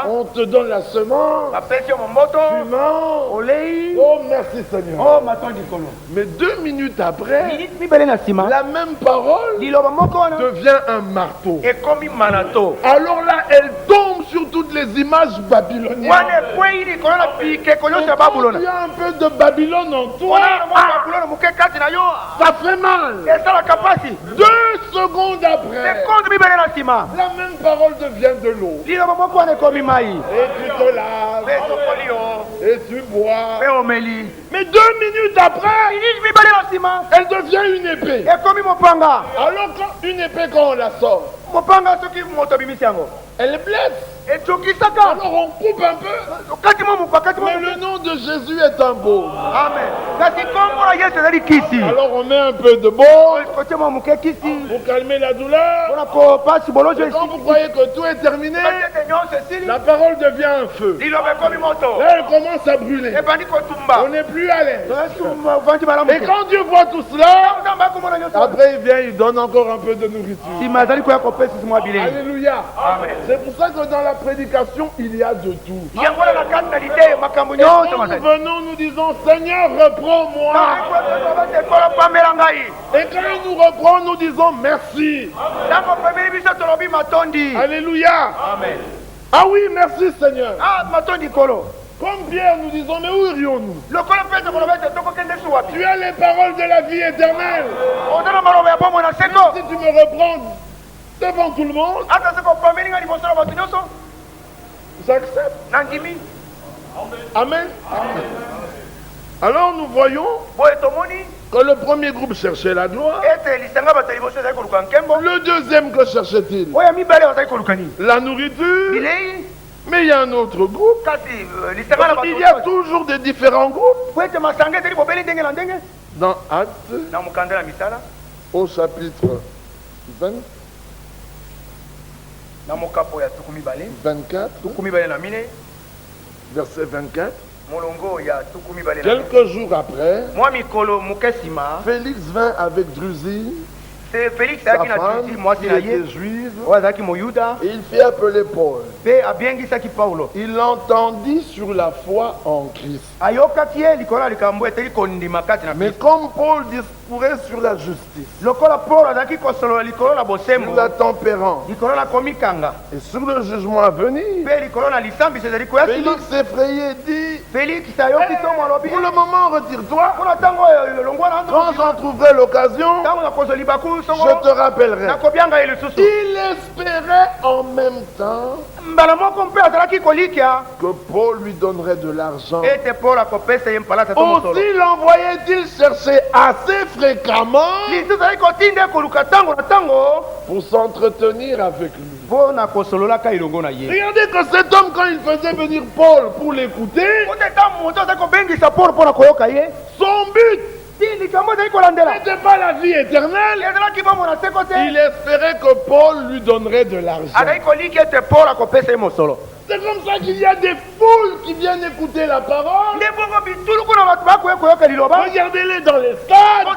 on te donne la semence. Tu manges. Oh merci Seigneur. Mais 2 minutes après, la même parole devient un marteau. Alors là, elle tombe sur toutes les images babyloniennes. Quand il y a un peu de Babylone en toi, ça fait mal. 2 secondes après, la même parole devient de l'eau. Et tu te laves, et tu bois. Mais 2 minutes après, elle devient une épée. Alors une épée, quand on la sort, elle blesse. Alors on coupe un peu. Mais le nom de Jésus est un baume. Amen. Alors on met un peu de baume pour calmer la douleur. Et quand vous croyez que tout est terminé, la parole devient un feu. Là elle commence à brûler. On n'est plus à l'aise. Et quand Dieu voit tout cela, après il vient, il donne encore un peu de nourriture. Alléluia. C'est pour ça que dans la prédication, il y a de tout. Et quand nous venons, nous disons, Seigneur, reprends-moi. Et quand il nous reprend, nous disons, merci. Alléluia. Amen. Ah oui, merci Seigneur. Comme Pierre, nous disons, mais où irions-nous? Tu as les paroles de la vie éternelle. Si tu me reprends devant tout le monde, j'accepte. Amen. Alors nous voyons que le premier groupe cherchait la gloire. Le deuxième, que cherchait-il? La nourriture. Mais il y a un autre groupe. Il y a toujours des différents groupes. Dans Actes, au chapitre 24, verset 24. Quelques jours après, Félix vint avec Drusille, sa femme, qui était juive, et il fit appeler Paul. Il l'entendit sur la foi en Christ. Mais comme Paul discourait sur la justice, sur la tempérance et sur le jugement à venir, Félix s'effrayait et dit, pour le moment retire-toi, quand j'en trouverai l'occasion, je te rappellerai. Il espérait en même temps que Paul lui donnerait de l'argent. Aussi l'envoyait-il chercher assez fréquemment pour s'entretenir avec lui. Regardez que cet homme, quand il faisait venir Paul pour l'écouter, son but n'était pas la vie éternelle. Il espérait que Paul lui donnerait de l'argent. C'est comme ça qu'il y a des foules qui viennent écouter la parole. Regardez-les dans les stades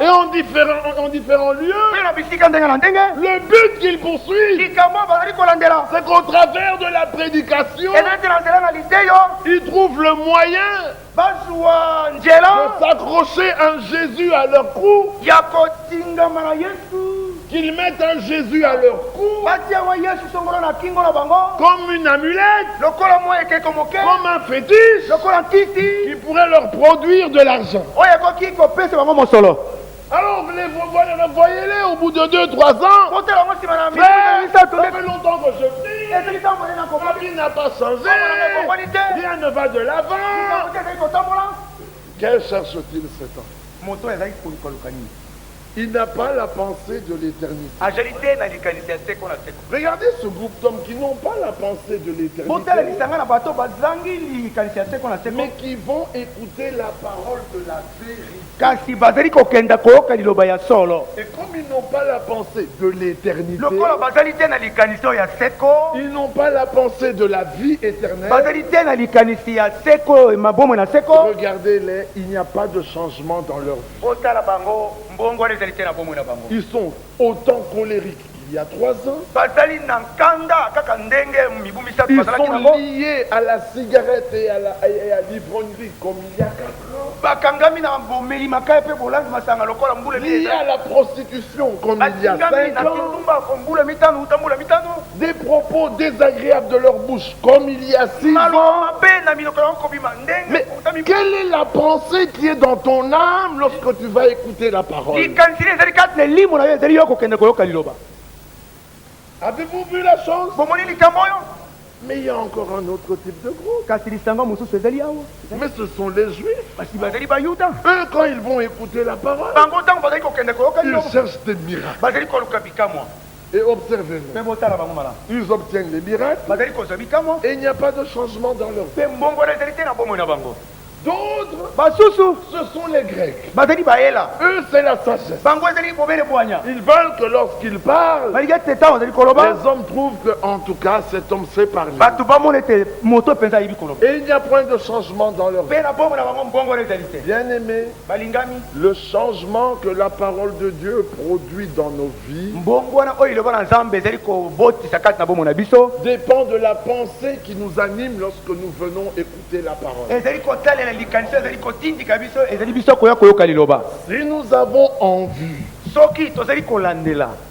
et en différents lieux. Le but qu'ils poursuivent, c'est qu'au travers de la prédication, ils trouvent le moyen de s'accrocher un Jésus à leur cou, qu'ils mettent un Jésus à leur cou, comme une amulette, comme un fétiche, qui pourrait leur produire de l'argent. Alors voyez-les au bout de 2-3 ans. Ça fait longtemps que je vis. Ma vie n'a pas changé. Rien ne va de l'avant. Quel cherche-t-il cet homme? Il n'a pas la pensée de l'éternité. Regardez ce groupe d'hommes qui n'ont pas la pensée de l'éternité, mais qui vont écouter la parole de la vérité. Et comme ils n'ont pas la pensée de l'éternité, ils n'ont pas la pensée de la vie éternelle. Regardez-les, il n'y a pas de changement dans leur vie. Ils sont autant colériques il y a 3 ans. Ils sont liés à la cigarette et à l'ivrognerie comme il y a 4 ans. Liés à la prostitution comme il y a 5 ans. Des propos désagréables de leur bouche comme il y a 6 ans. Mais quelle est la pensée qui est dans ton âme lorsque tu vas écouter la parole? Avez-vous vu la chose? Mais il y a encore un autre type de groupe. Mais ce sont les Juifs. Eux, quand ils vont écouter la parole, ils cherchent des miracles. Et observez-le. Ils obtiennent les miracles. Et il n'y a pas de changement dans leur vie. D'autres, ce sont les Grecs. Eux, c'est la sagesse. Ils veulent que lorsqu'ils parlent, les hommes trouvent que, en tout cas, cet homme sait parler. Et il n'y a point de changement dans leur vie. Bien aimé, le changement que la parole de Dieu produit dans nos vies dépend de la pensée qui nous anime lorsque nous venons écouter la parole. Si nous avons en vue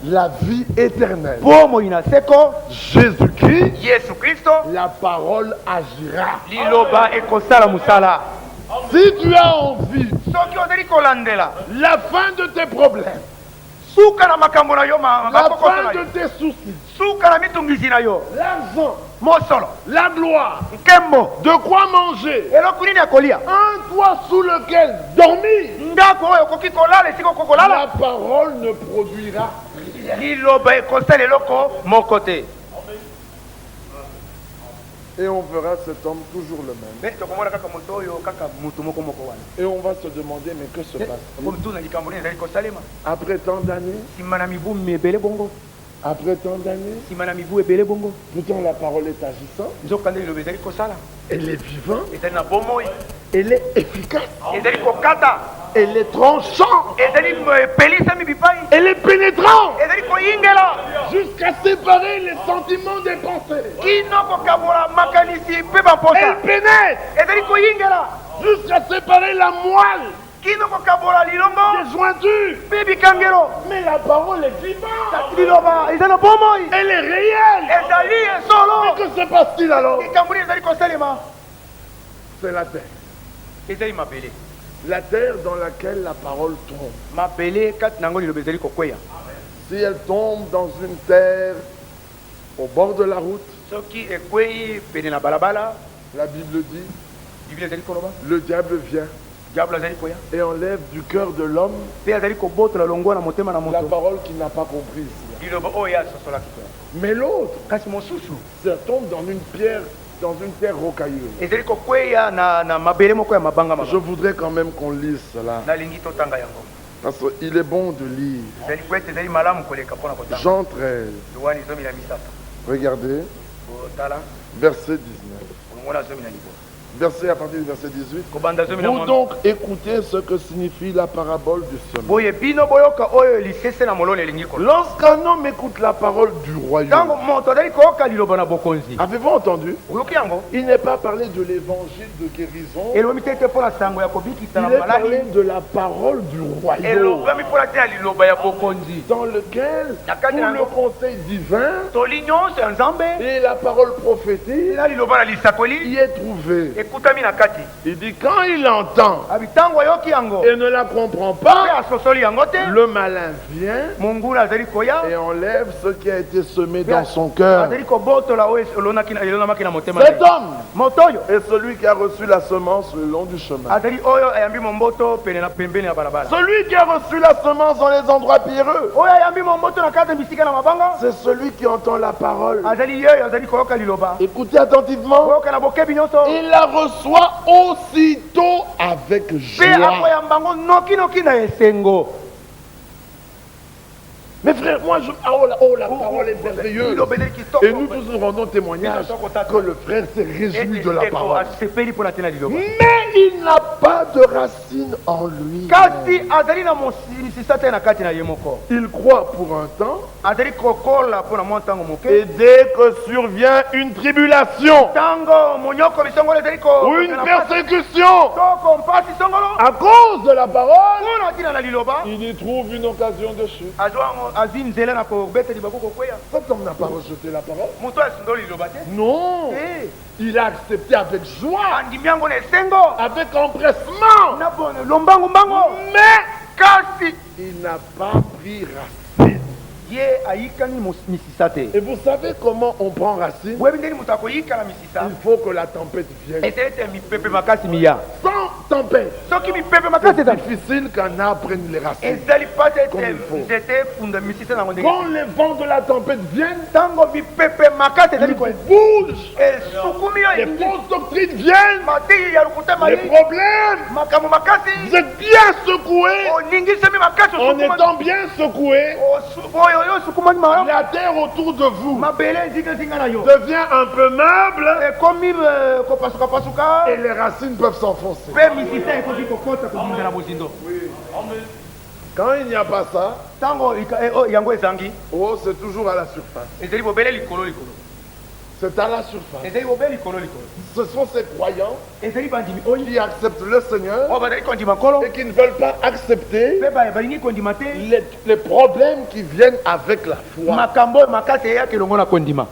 la vie éternelle, Jésus-Christ, la parole agira. Si tu as envie la fin de tes problèmes, la fin de tes soucis, l'argent, la gloire, de quoi manger, un toit sous lequel dormir, la parole ne produira rien. Et on verra cet homme toujours le même. Et on va se demander, mais que se passe-t-il? Après tant d'années, pourtant la parole est agissante, elle est vivante, elle est efficace, elle est tranchante, elle est pénétrante, jusqu'à séparer les sentiments des pensées. Elle pénètre jusqu'à séparer la moelle des jointures. Mais la parole est vivante, elle est réelle. Mais que se passe-t-il alors? C'est la terre. La terre dans laquelle la parole tombe. Si elle tombe dans une terre au bord de la route, la Bible dit, le diable vient et enlève du cœur de l'homme la parole qu'il n'a pas comprise. Mais l'autre, ça tombe dans une terre rocailleuse. Je voudrais quand même qu'on lise cela, parce qu'il est bon de lire. Jean 13. Regardez, verset 19. À partir du verset 18. Vous donc écoutez ce que signifie la parabole du semeur. Lorsqu'un homme écoute la parole du royaume, avez-vous entendu? Il n'est pas parlé de l'évangile de guérison. Il est parlé de la parole du royaume, dans lequel tout le conseil divin et la parole prophétique y est trouvé. Il dit quand il entend et ne la comprend pas, le malin vient et enlève ce qui a été semé dans son cœur. Cet homme est celui qui a reçu la semence le long du chemin. Celui qui a reçu la semence dans les endroits pierreux, c'est celui qui entend la parole. Écoutez attentivement. Il la reçoit aussitôt avec joie. Mais frère, moi la parole est merveilleuse. Et nous rendons témoignage que le frère s'est réjoui de la parole. Mais il n'a pas de racine en lui. Il croit pour un temps. Et dès que survient une tribulation ou une persécution à cause de la parole, il y trouve une occasion de chute. Cet homme n'a pas rejeté la parole. Non. Il a accepté avec joie, avec empressement. Mais il n'a pas pris racine. Et vous savez comment on prend racine? Il faut que la tempête vienne. Sans tempête, c'est difficile qu'un arbre prenne les racines comme il faut. Quand les vents de la tempête viennent, ils bougent, les fausses doctrines viennent, les problèmes, vous êtes bien secoués. En étant bien secoués, la terre autour de vous devient un peu meuble et les racines peuvent s'enfoncer. Quand il n'y a pas ça, oh, c'est toujours à la surface. C'est à la surface. Ce sont ces croyants qui acceptent le Seigneur et qui ne veulent pas accepter les problèmes qui viennent avec la foi.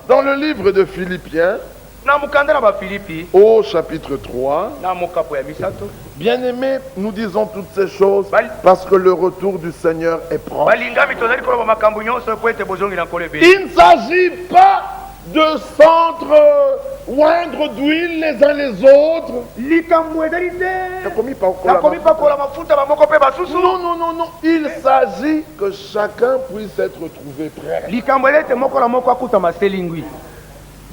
Dans le livre de Philippiens, au chapitre 3, bien-aimés, nous disons toutes ces choses parce que le retour du Seigneur est proche. Il ne s'agit pas de s'entre-oindre d'huile les uns les autres. Non. Il s'agit que chacun puisse être trouvé prêt.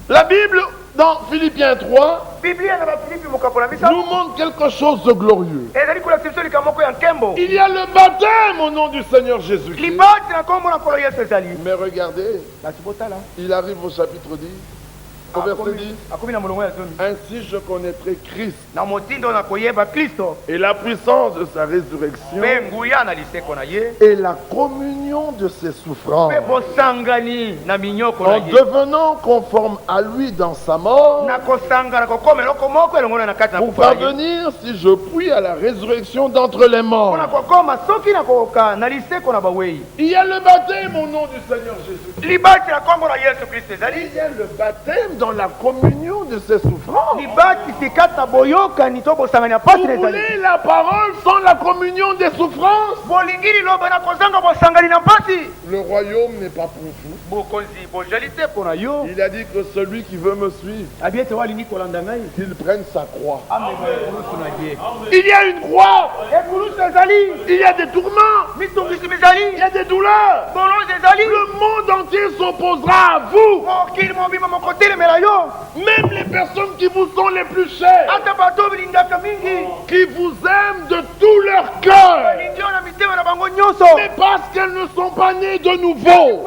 La Bible, dans Philippiens 3, nous montre quelque chose de glorieux. Il y a le baptême au nom du Seigneur Jésus-Christ. Mais regardez, il arrive au chapitre 10, au verset 10. Ainsi je connaîtrai Christ et la puissance de sa résurrection et la communion de ses souffrances, en devenant conforme à lui dans sa mort, pour parvenir, si je puis, à la résurrection d'entre les morts. Il y a le baptême au nom du Seigneur Jésus. Il y a le baptême dans la communion de ses souffrances. Vous voulez la parole sans la communion des souffrances? Le royaume n'est pas pour vous. Il a dit que celui qui veut me suivre, qu'il prenne sa croix. Il y a une croix. Il y a des tourments. Il y a des douleurs. Le monde entier s'opposera à vous. Même les personnes qui vous sont les plus chères, qui vous aiment de tout leur cœur, mais parce qu'elles ne sont pas nées de nouveau,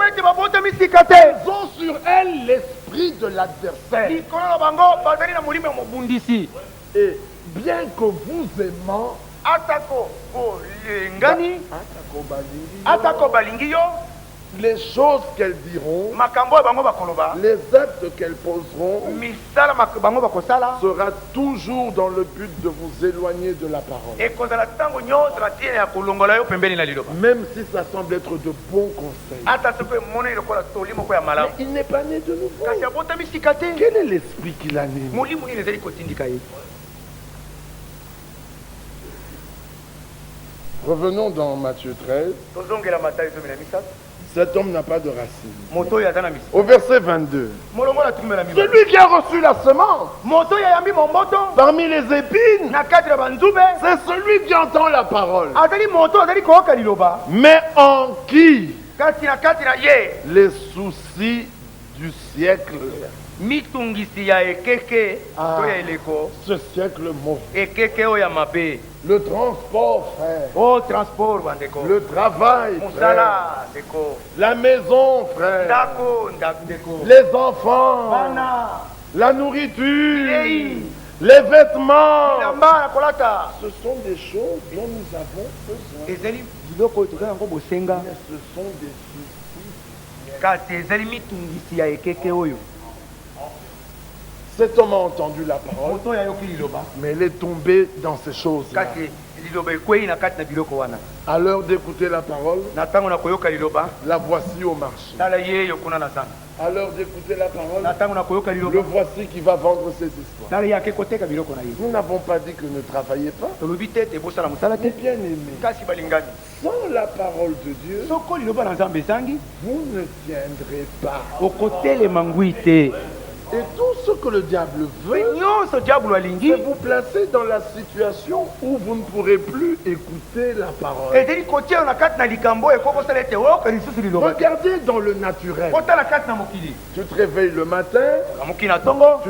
elles ont sur elles l'esprit de l'adversaire. Et bien que vous aimant, les choses qu'elles diront, les actes qu'elles poseront, sera toujours dans le but de vous éloigner de la parole. Même si ça semble être de bons conseils. Mais il n'est pas né de nouveau. Quel est l'esprit qu'il a né? Revenons dans Matthieu 13. Cet homme n'a pas de racine. Au verset 22. Celui qui a reçu la semence parmi les épines, c'est celui qui entend la parole. Mais en qui les soucis du siècle, ce siècle mauvais, le transport, frère, le travail, frère, la maison, frère, les enfants, la nourriture, Les vêtements, ce sont des choses dont nous avons besoin. Mais ce sont des soucis. Cet homme a entendu la parole, mais il est tombé dans ces choses-là. À l'heure d'écouter la parole, la voici au marché. À l'heure d'écouter la parole, le voici qui va vendre ses histoires. Nous n'avons pas dit que ne travaillez pas. Mais bien aimé, sans la parole de Dieu, vous ne tiendrez pas. Et tout ce que le diable veut, c'est vous placer dans la situation où vous ne pourrez plus écouter la parole. Regardez dans le naturel. Tu te réveilles le matin, tu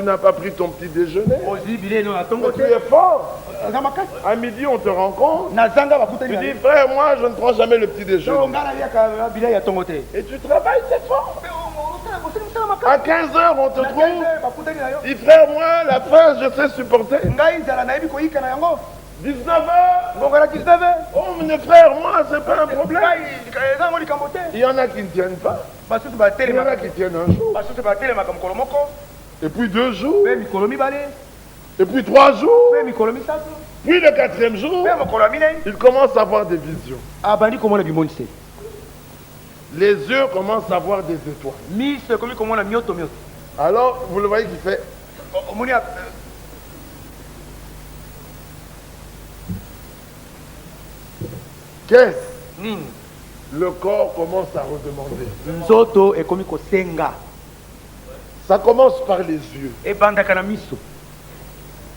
n'as pas pris ton petit déjeuner, tu es fort. À midi, on te rencontre. Tu dis, frère, moi, je ne prends jamais le petit déjeuner. Et tu travailles, c'est fort. À 15h, on te trouve. Dis, frère, moi, la faim, je sais supporter. 19h. Oh, mes frères, moi, c'est pas un problème. Il y en a qui ne tiennent pas. Il y en a qui tiennent un jour. Et puis 2 jours. Et puis 3 jours. Puis le 4e jour, il commence à avoir des visions. Les yeux commencent à voir des étoiles. Alors, vous le voyez qui fait. Qu'est-ce? Le corps commence à redemander. Ça commence par les yeux.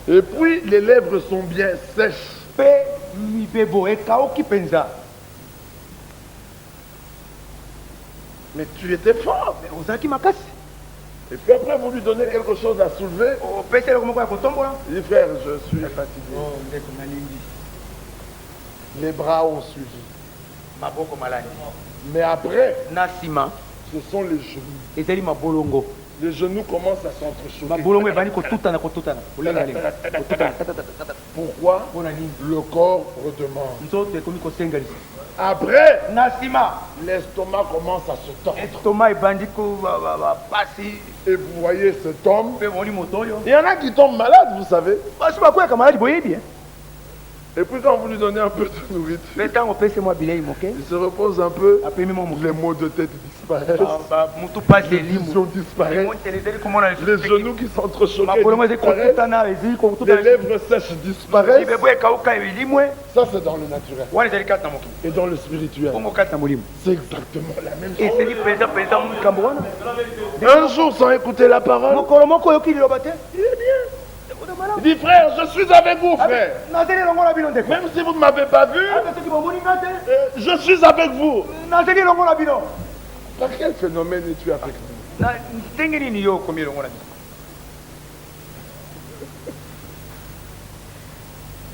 Et puis les lèvres sont bien sèches. Mais tu étais fort. Et puis après, vous lui donnez quelque chose à soulever. Il dit, frère, je suis fatigué. Les bras ont suivi. Mais après, ce sont les genoux. Les genoux commencent à s'entrechoquer. Pourquoi? Le corps redemande. Après, l'estomac commence à se tordre. Et vous voyez cet homme. Il y en a qui tombent malades, vous savez. Et puis quand vous lui donnez un peu de nourriture, il se repose un peu, les maux de tête disparaissent, les visions disparaissent, les genoux qui s'entrechoquent disparaissent, les lèvres sèches disparaissent. Ça c'est dans le naturel. Et dans le spirituel, c'est exactement la même chose. Un jour sans écouter la parole, il est bien. Il dit, frère, je suis avec vous, frère. Même si vous ne m'avez pas vu, je suis avec vous. Par quel phénomène es-tu avec nous?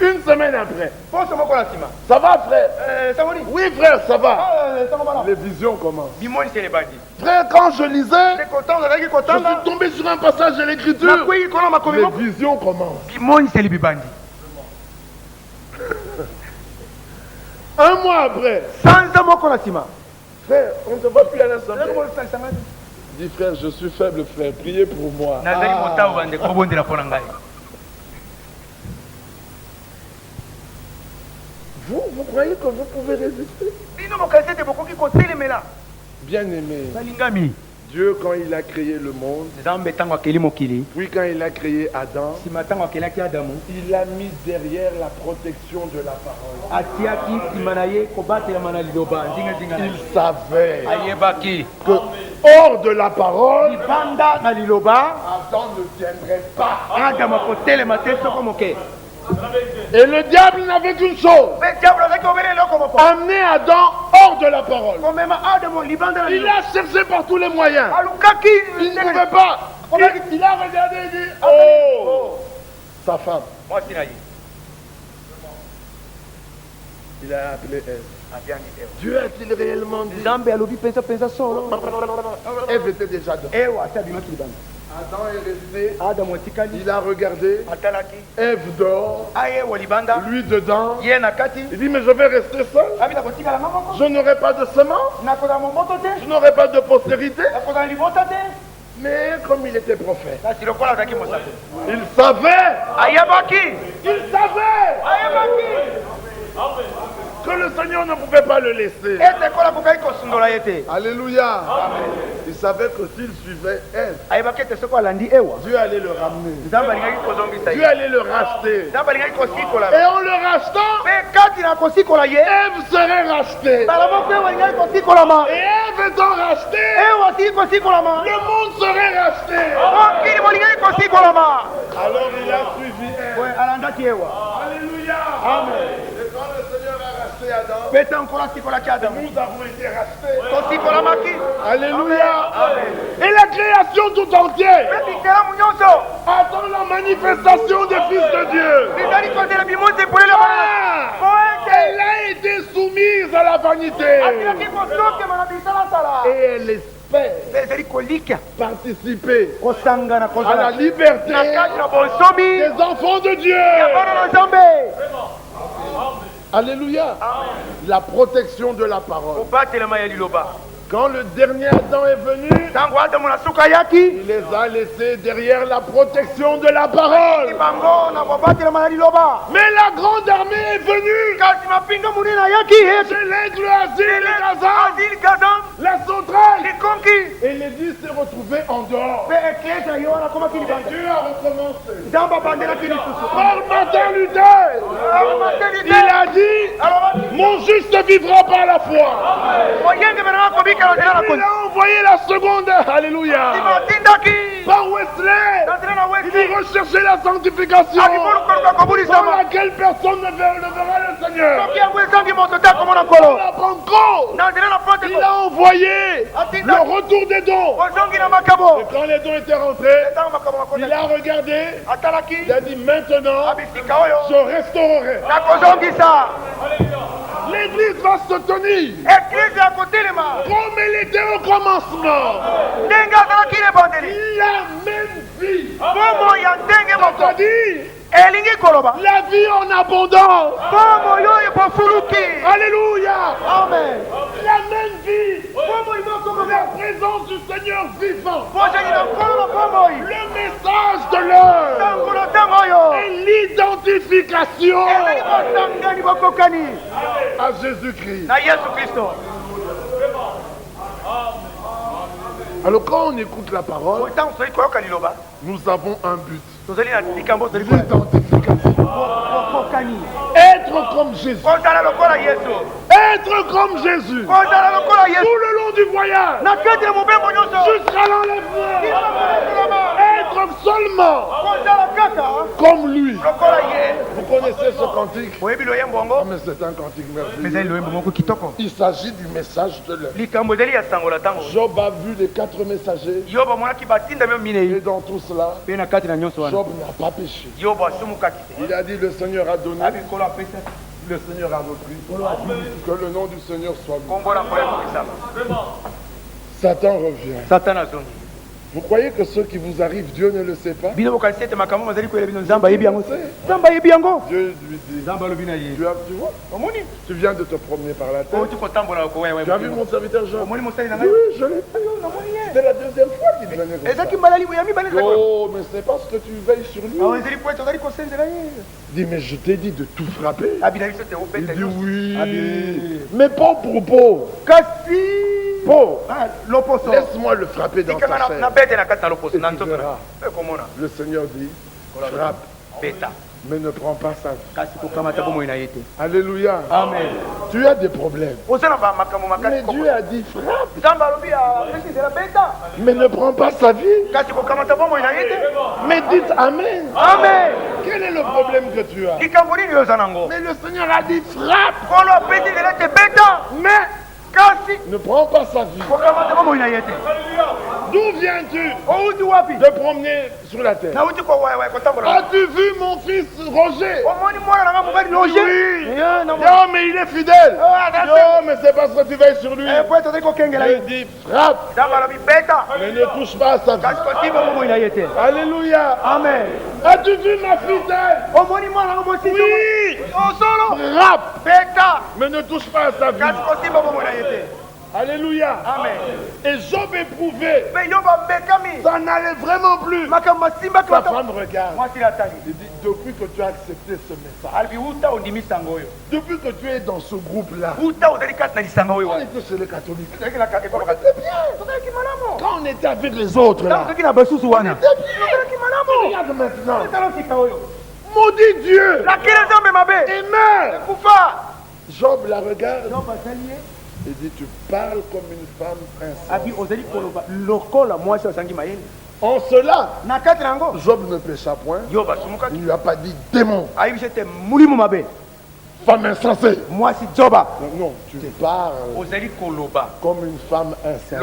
Une semaine après. Ça va, frère? Oui, frère, ça va. Les visions commencent. Frère, quand je lisais, je suis tombé sur un passage de l'écriture. Les visions commencent. Un mois après. Frère, on ne te voit plus à l'assemblée. Dis, frère, je suis faible, frère. Priez pour moi. Vous croyez que vous pouvez résister? Bien aimé, Dieu, quand il a créé le monde, puis quand il a créé Adam, il a mis derrière la protection de la parole. Il savait que hors de la parole, Adam ne tiendrait pas. Et le diable n'avait qu'une chose, amener Adam hors de la parole. Il a cherché par tous les moyens. Il ne pouvait pas. Il a regardé et dit, oh, sa femme. Il a appelé Ève. Dieu a-t-il réellement dit? Ève était déjà dedans. Adam est resté, il a regardé, Ève dort, lui dedans, il dit mais je vais rester seul, je n'aurai pas de semence, je n'aurai pas de postérité. Mais comme il était prophète, il savait que le Seigneur ne pouvait pas le laisser. Alléluia. Il savait que s'il suivait Ève, Dieu allait le ramener. Dieu allait le racheter. Et en le rachetant, Ève serait rachetée. Et Ève étant rachetée, le monde serait racheté. Alors il a suivi Ève. Alléluia. Amen. Quand le Seigneur a racheté Adam, nous avons été rachetés. Alléluia. Et la création tout entière attend la manifestation des fils de Dieu. Elle a été soumise à la vanité. Et elle espère participer à la liberté des enfants de Dieu. Alléluia. La protection de la parole. Quand le dernier Adam est venu, il les a laissés derrière la protection de la parole. Mais la grande armée est venue. C'est l'aigle Azil et Gazam, la sauterelle. Et les 10 s'est retrouvé en dehors. Et Dieu a recommencé. Par Martin Luther, il a dit, mon juste vivra par la foi. Et puis il a envoyé la seconde, alléluia, par Wesley. Il dit rechercher la sanctification par laquelle personne ne verra le Seigneur. Par la Pentecôte, il a envoyé le retour des dons. Et quand les dons étaient rentrés, il a regardé, il a dit maintenant je restaurerai. L'église va se tenir comme elle était au commencement. La même vie. C'est-à-dire la vie en abondance. Alléluia. Amen. La même vie. La présence du Seigneur vivant. Le message de l'heure. Et l'identification à Jésus-Christ. Alors quand on écoute la parole, nous avons un but. L'identification. Être comme Jésus. Être comme Jésus. Tout le long du voyage. Jusqu'à l'enlèvement. Être seulement comme lui. Vous connaissez ce cantique? Oh, mais c'est un cantique merveilleux. Il s'agit du message de l'heure. Job a vu les 4 messagers. Et dans tout cela, Job n'a pas péché. Il a dit le Seigneur a donné, le Seigneur a repris. Que le nom du Seigneur soit loué. Satan revient. Vous croyez que ce qui vous arrive, Dieu ne le sait pas? Dieu lui dit, tu vois, tu viens de te promener par la terre. Tu as vu mon serviteur Job? Oui, je l'ai fait. C'était la deuxième fois qu'il venait comme ça. Oh, mais c'est parce que tu veilles sur lui. Il dit, mais je t'ai dit de tout frapper. Il dit, oui, mais pas pour peau. Paul, laisse-moi le frapper dans sa chair. Le Seigneur dit, frappe, mais ne prends pas sa vie. Alléluia. Amen. Tu as des problèmes. Mais Dieu a dit, frappe, mais ne prends pas sa vie. Mais dites Amen. Amen. Quel est le problème que tu as? Mais le Seigneur a dit, frappe, mais ne prends pas sa vie. D'où viens-tu? De promener sur la terre. As-tu vu mon fils Roger? Oui. Non, mais il est fidèle. Non, mais c'est parce que tu veilles sur lui. Il dit frappe. Mais ne touche pas à sa vie. Alléluia. Amen. As-tu vu ma fidèle? Oui. Frappe. Mais ne touche pas à sa vie. Alléluia. Amen. Et Job éprouvait. Ça n'allait vraiment plus. Sa femme regarde. Il dit, depuis que tu as accepté ce message, depuis que tu es dans ce groupe-là, on était chez les catholiques. C'était bien. Quand on était avec les autres là, on était bien. Regarde maintenant. Maudit Dieu. Et meurt. Job la regarde. Il dit, tu parles comme une femme insensée. En cela, Job ne pécha point. Il ne lui a pas dit démon. Femme insensée. Non, tu parles comme une femme insensée.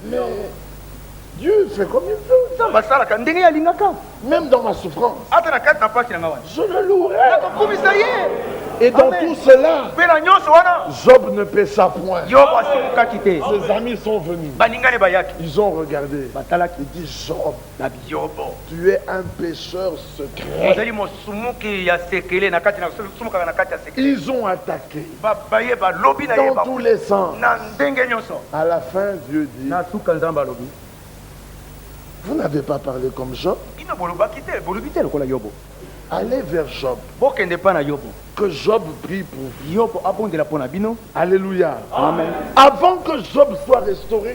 Mais Dieu fait comme il veut. Même dans ma souffrance, je le louerai. Et dans tout cela, Job ne pécha point. Ses amis sont venus. Ils ont regardé. Ils disent, Job, tu es un pécheur secret. Ils ont attaqué dans tous les sens. À la fin, Dieu dit, vous n'avez pas parlé comme Job. Allez vers Job. Que Job prie pour vous. Alléluia. Amen. Avant que Job soit restauré,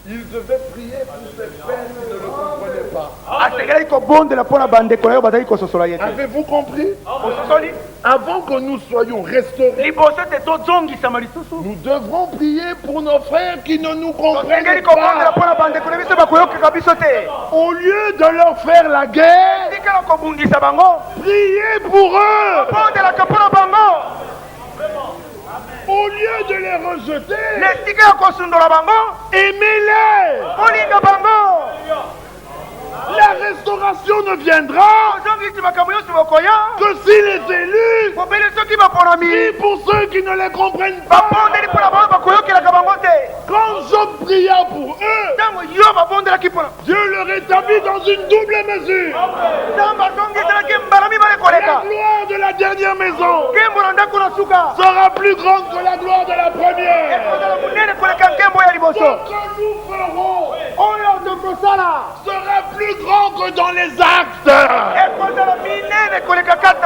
il devait prier pour ses peines, il ne le comprenait pas. Avez-vous compris? Avant que nous soyons restaurés, nous devrons prier pour nos frères qui ne nous comprennent pas. Au lieu de leur faire la guerre, priez pour eux. Au lieu de les rejeter, aimez-les. La restauration ne viendra que s'il est élu. Prie pour ceux qui ne les comprennent pas. Quand Job pria pour eux, Dieu le rétablit dans une double mesure. La gloire de la dernière maison sera plus grande que la gloire de la première. Ce que nous ferons sera plus grand que dans les actes.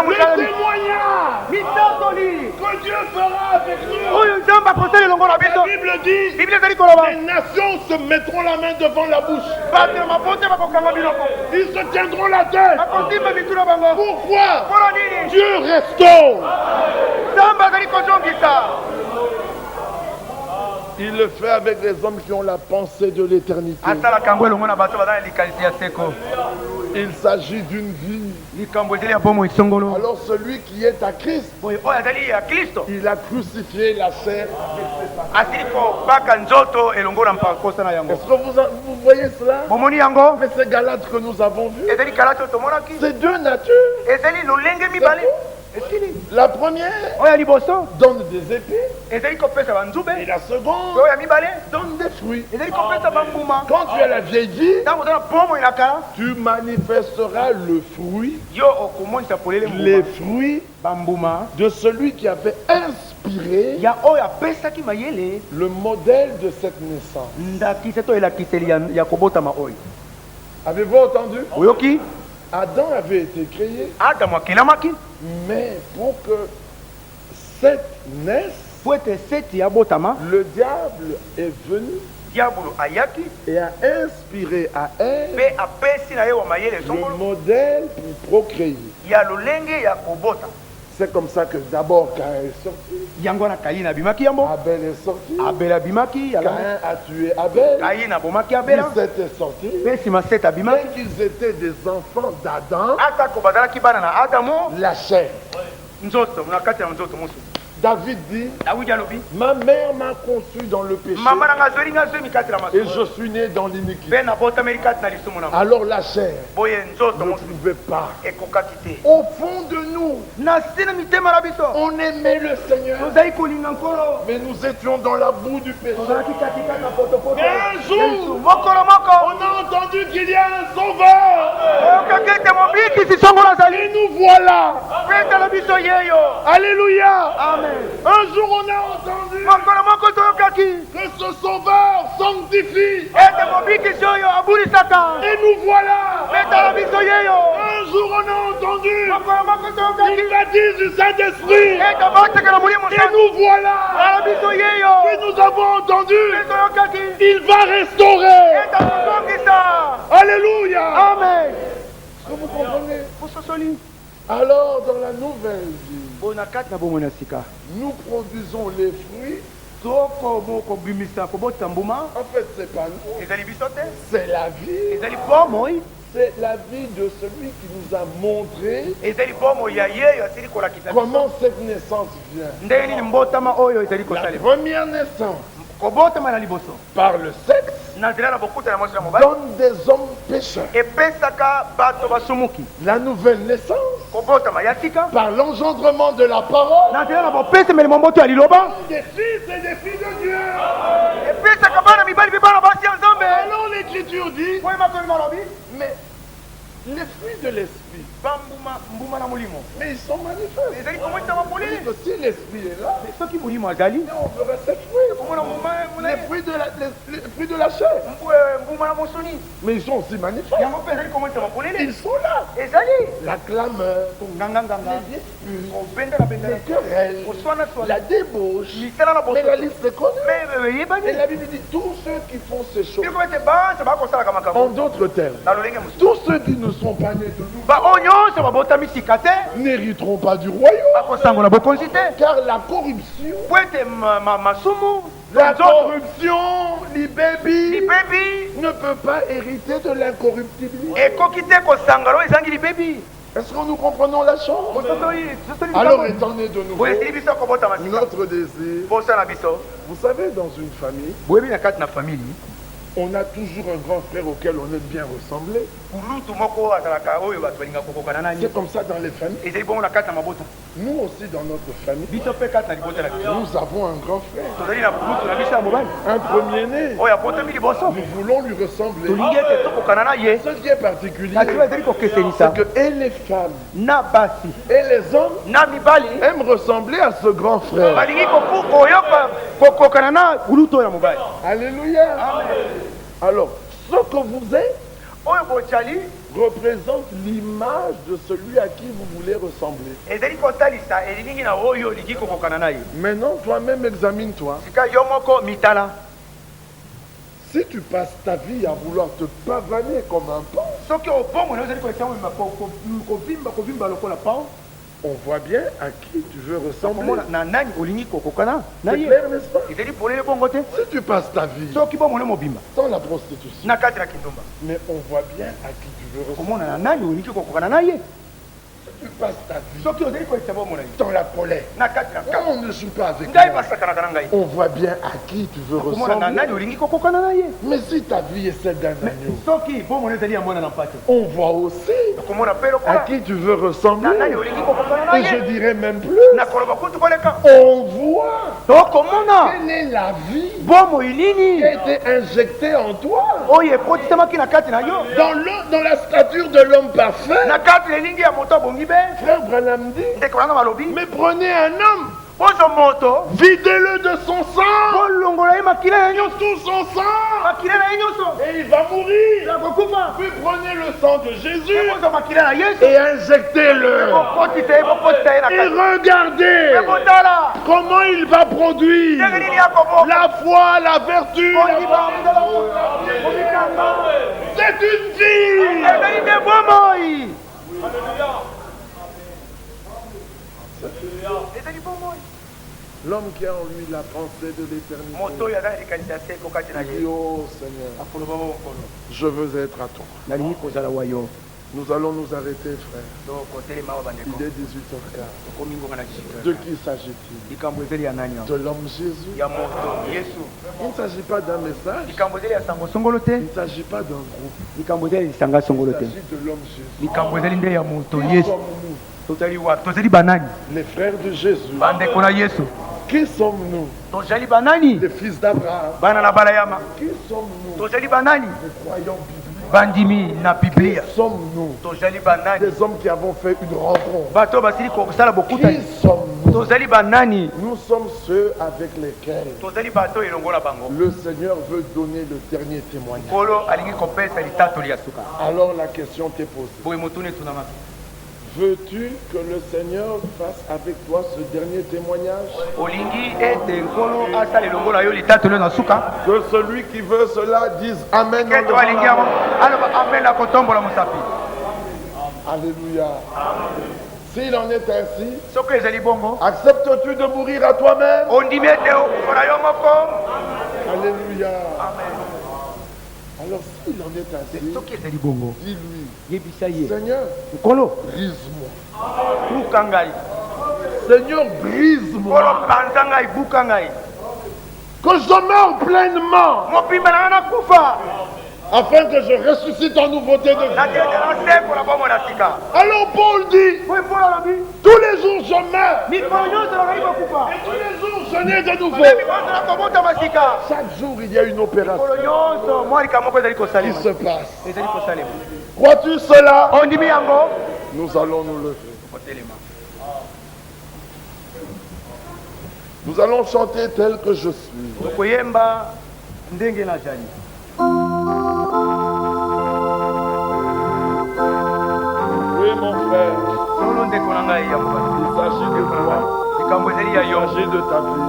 Le témoignage que Dieu fera avec nous. La Bible dit, les nations se mettront la main devant la bouche. Ils se tiendront la tête. Pourquoi? Dieu restaure. Il le fait avec les hommes qui ont la pensée de l'éternité. Il s'agit d'une vie. Alors celui qui est à Christ, il a crucifié la chair. Est-ce que vous voyez cela? Mais c'est Galates que nous avons vu. C'est deux natures. La première donne des épées et la seconde donne des fruits. Quand tu as la vieille vie, tu manifesteras le fruit, les fruits de celui qui avait inspiré le modèle de cette naissance. Avez-vous entendu? Adam avait été créé, mais pour que Seth naisse, le diable est venu et a inspiré à Ève le modèle pour procréer. C'est comme ça que d'abord Caïn est sorti. Abel est sorti. Caïn a tué Abel. Puis Seth est sorti. Dès qu'ils étaient des enfants d'Adam, la chair. David dit, ma mère m'a conçu dans le péché et je suis né dans l'iniquité. Alors la chair ne pouvait pas. Au fond de nous, on aimait le Seigneur, mais nous étions dans la boue du péché. Et un jour, on a entendu qu'il y a un sauveur. Et nous voilà. Alléluia. Amen. Un jour on a entendu que ce sauveur sanctifie. Et nous voilà. Un jour on a entendu qu'il baptise du Saint-Esprit. Et nous voilà. Et nous avons entendu il va restaurer. Alléluia. Amen. Est-ce que vous comprenez? Alors dans la nouvelle vie, nous produisons les fruits. En fait, c'est pas nous. C'est la vie. C'est la vie de celui qui nous a montré comment cette naissance vient. La première naissance par le sexe donne des hommes pécheurs. La nouvelle naissance par l'engendrement de la parole des fils et des filles de Dieu. Alors l'Écriture dit, mais les fruits de l'esprit, mais ils sont manifestes. Si l'esprit est là, on verra ses fruits. Les fruits de la chair. Mais ils sont aussi manifestes. Ils sont là. La clameur, les disputes, les querelles, la débauche. Mais la liste est connue. Et la Bible dit tous ceux qui font ces choses. En d'autres termes, tous ceux qui ne sont pas nés de nous n'hériteront pas du royaume. Car la corruption, l'ibébi, ne peut pas hériter de l'incorruptibilité. Est-ce que nous comprenons la chose? Alors étant né de nouveau, notre désir, vous savez, dans une famille, on a toujours un grand frère auquel on est bien ressemblé. C'est comme ça dans les familles. Nous aussi dans notre famille, nous avons un grand frère, un premier-né. Nous voulons lui ressembler. Ce qui est particulier, c'est que et les femmes et les hommes aiment ressembler à ce grand frère. Alléluia. Alors, ce que vous êtes représente l'image de celui à qui vous voulez ressembler. Maintenant, toi-même, examine-toi. Si tu passes ta vie à vouloir te pavaner comme un paon, on voit bien à qui tu veux ressembler. C'est clair, n'est-ce pas? Si tu passes ta vie sans la prostitution, mais on voit bien à qui tu veux ressembler. Si tu passes ta vie dans la colère, on ne joue pas avec toi. On voit bien à qui tu veux ressembler. Mais si ta vie est celle d'un agneau, on voit aussi à qui tu veux ressembler. Et je dirais même plus, on voit quelle est la vie qui a été injectée en toi. Dans la stature de l'homme parfait, Frère Branham dit, mais prenez un homme, videz-le de son sang, tout son sang, et il va mourir. Puis prenez le sang de Jésus et injectez-le. Et regardez comment il va produire la foi, la vertu, c'est une vie. L'homme qui a en lui la pensée de l'éternité dit, oh Seigneur, je veux être à toi. Nous allons nous arrêter, frère. Il est 18h15. De qui s'agit-il? De l'homme Jésus. Il ne s'agit pas d'un message. Il ne s'agit pas d'un groupe. Il s'agit de l'homme Jésus. Les frères de Jésus. Qui sommes-nous? Les fils d'Abraham. Qui sommes-nous? Les croyants bibliques. Bandimi na Biblia. Qui sommes-nous? Des hommes qui avons fait une rencontre. Qui sommes-nous? Nous sommes ceux avec lesquels le Seigneur veut donner le dernier témoignage. Alors la question t'est posée. Veux-tu que le Seigneur fasse avec toi ce dernier témoignage? Que celui qui veut cela dise Amen. Alléluia. S'il en est ainsi, acceptes-tu de mourir à toi-même? Alléluia. Alors s'il en est ainsi, dis-lui, Seigneur, brise-moi. Seigneur, brise-moi. Que je meure pleinement. Afin que je ressuscite en nouveauté de vie. Alors Paul dit, tous les jours je meurs. Et tous les jours je nais de nouveau. Chaque jour il y a une opération qui se passe. Crois-tu cela? Nous allons nous lever. Nous allons chanter tel que je suis. Oui, mon frère. Il s'agit de toi. Il s'agit de ta vie.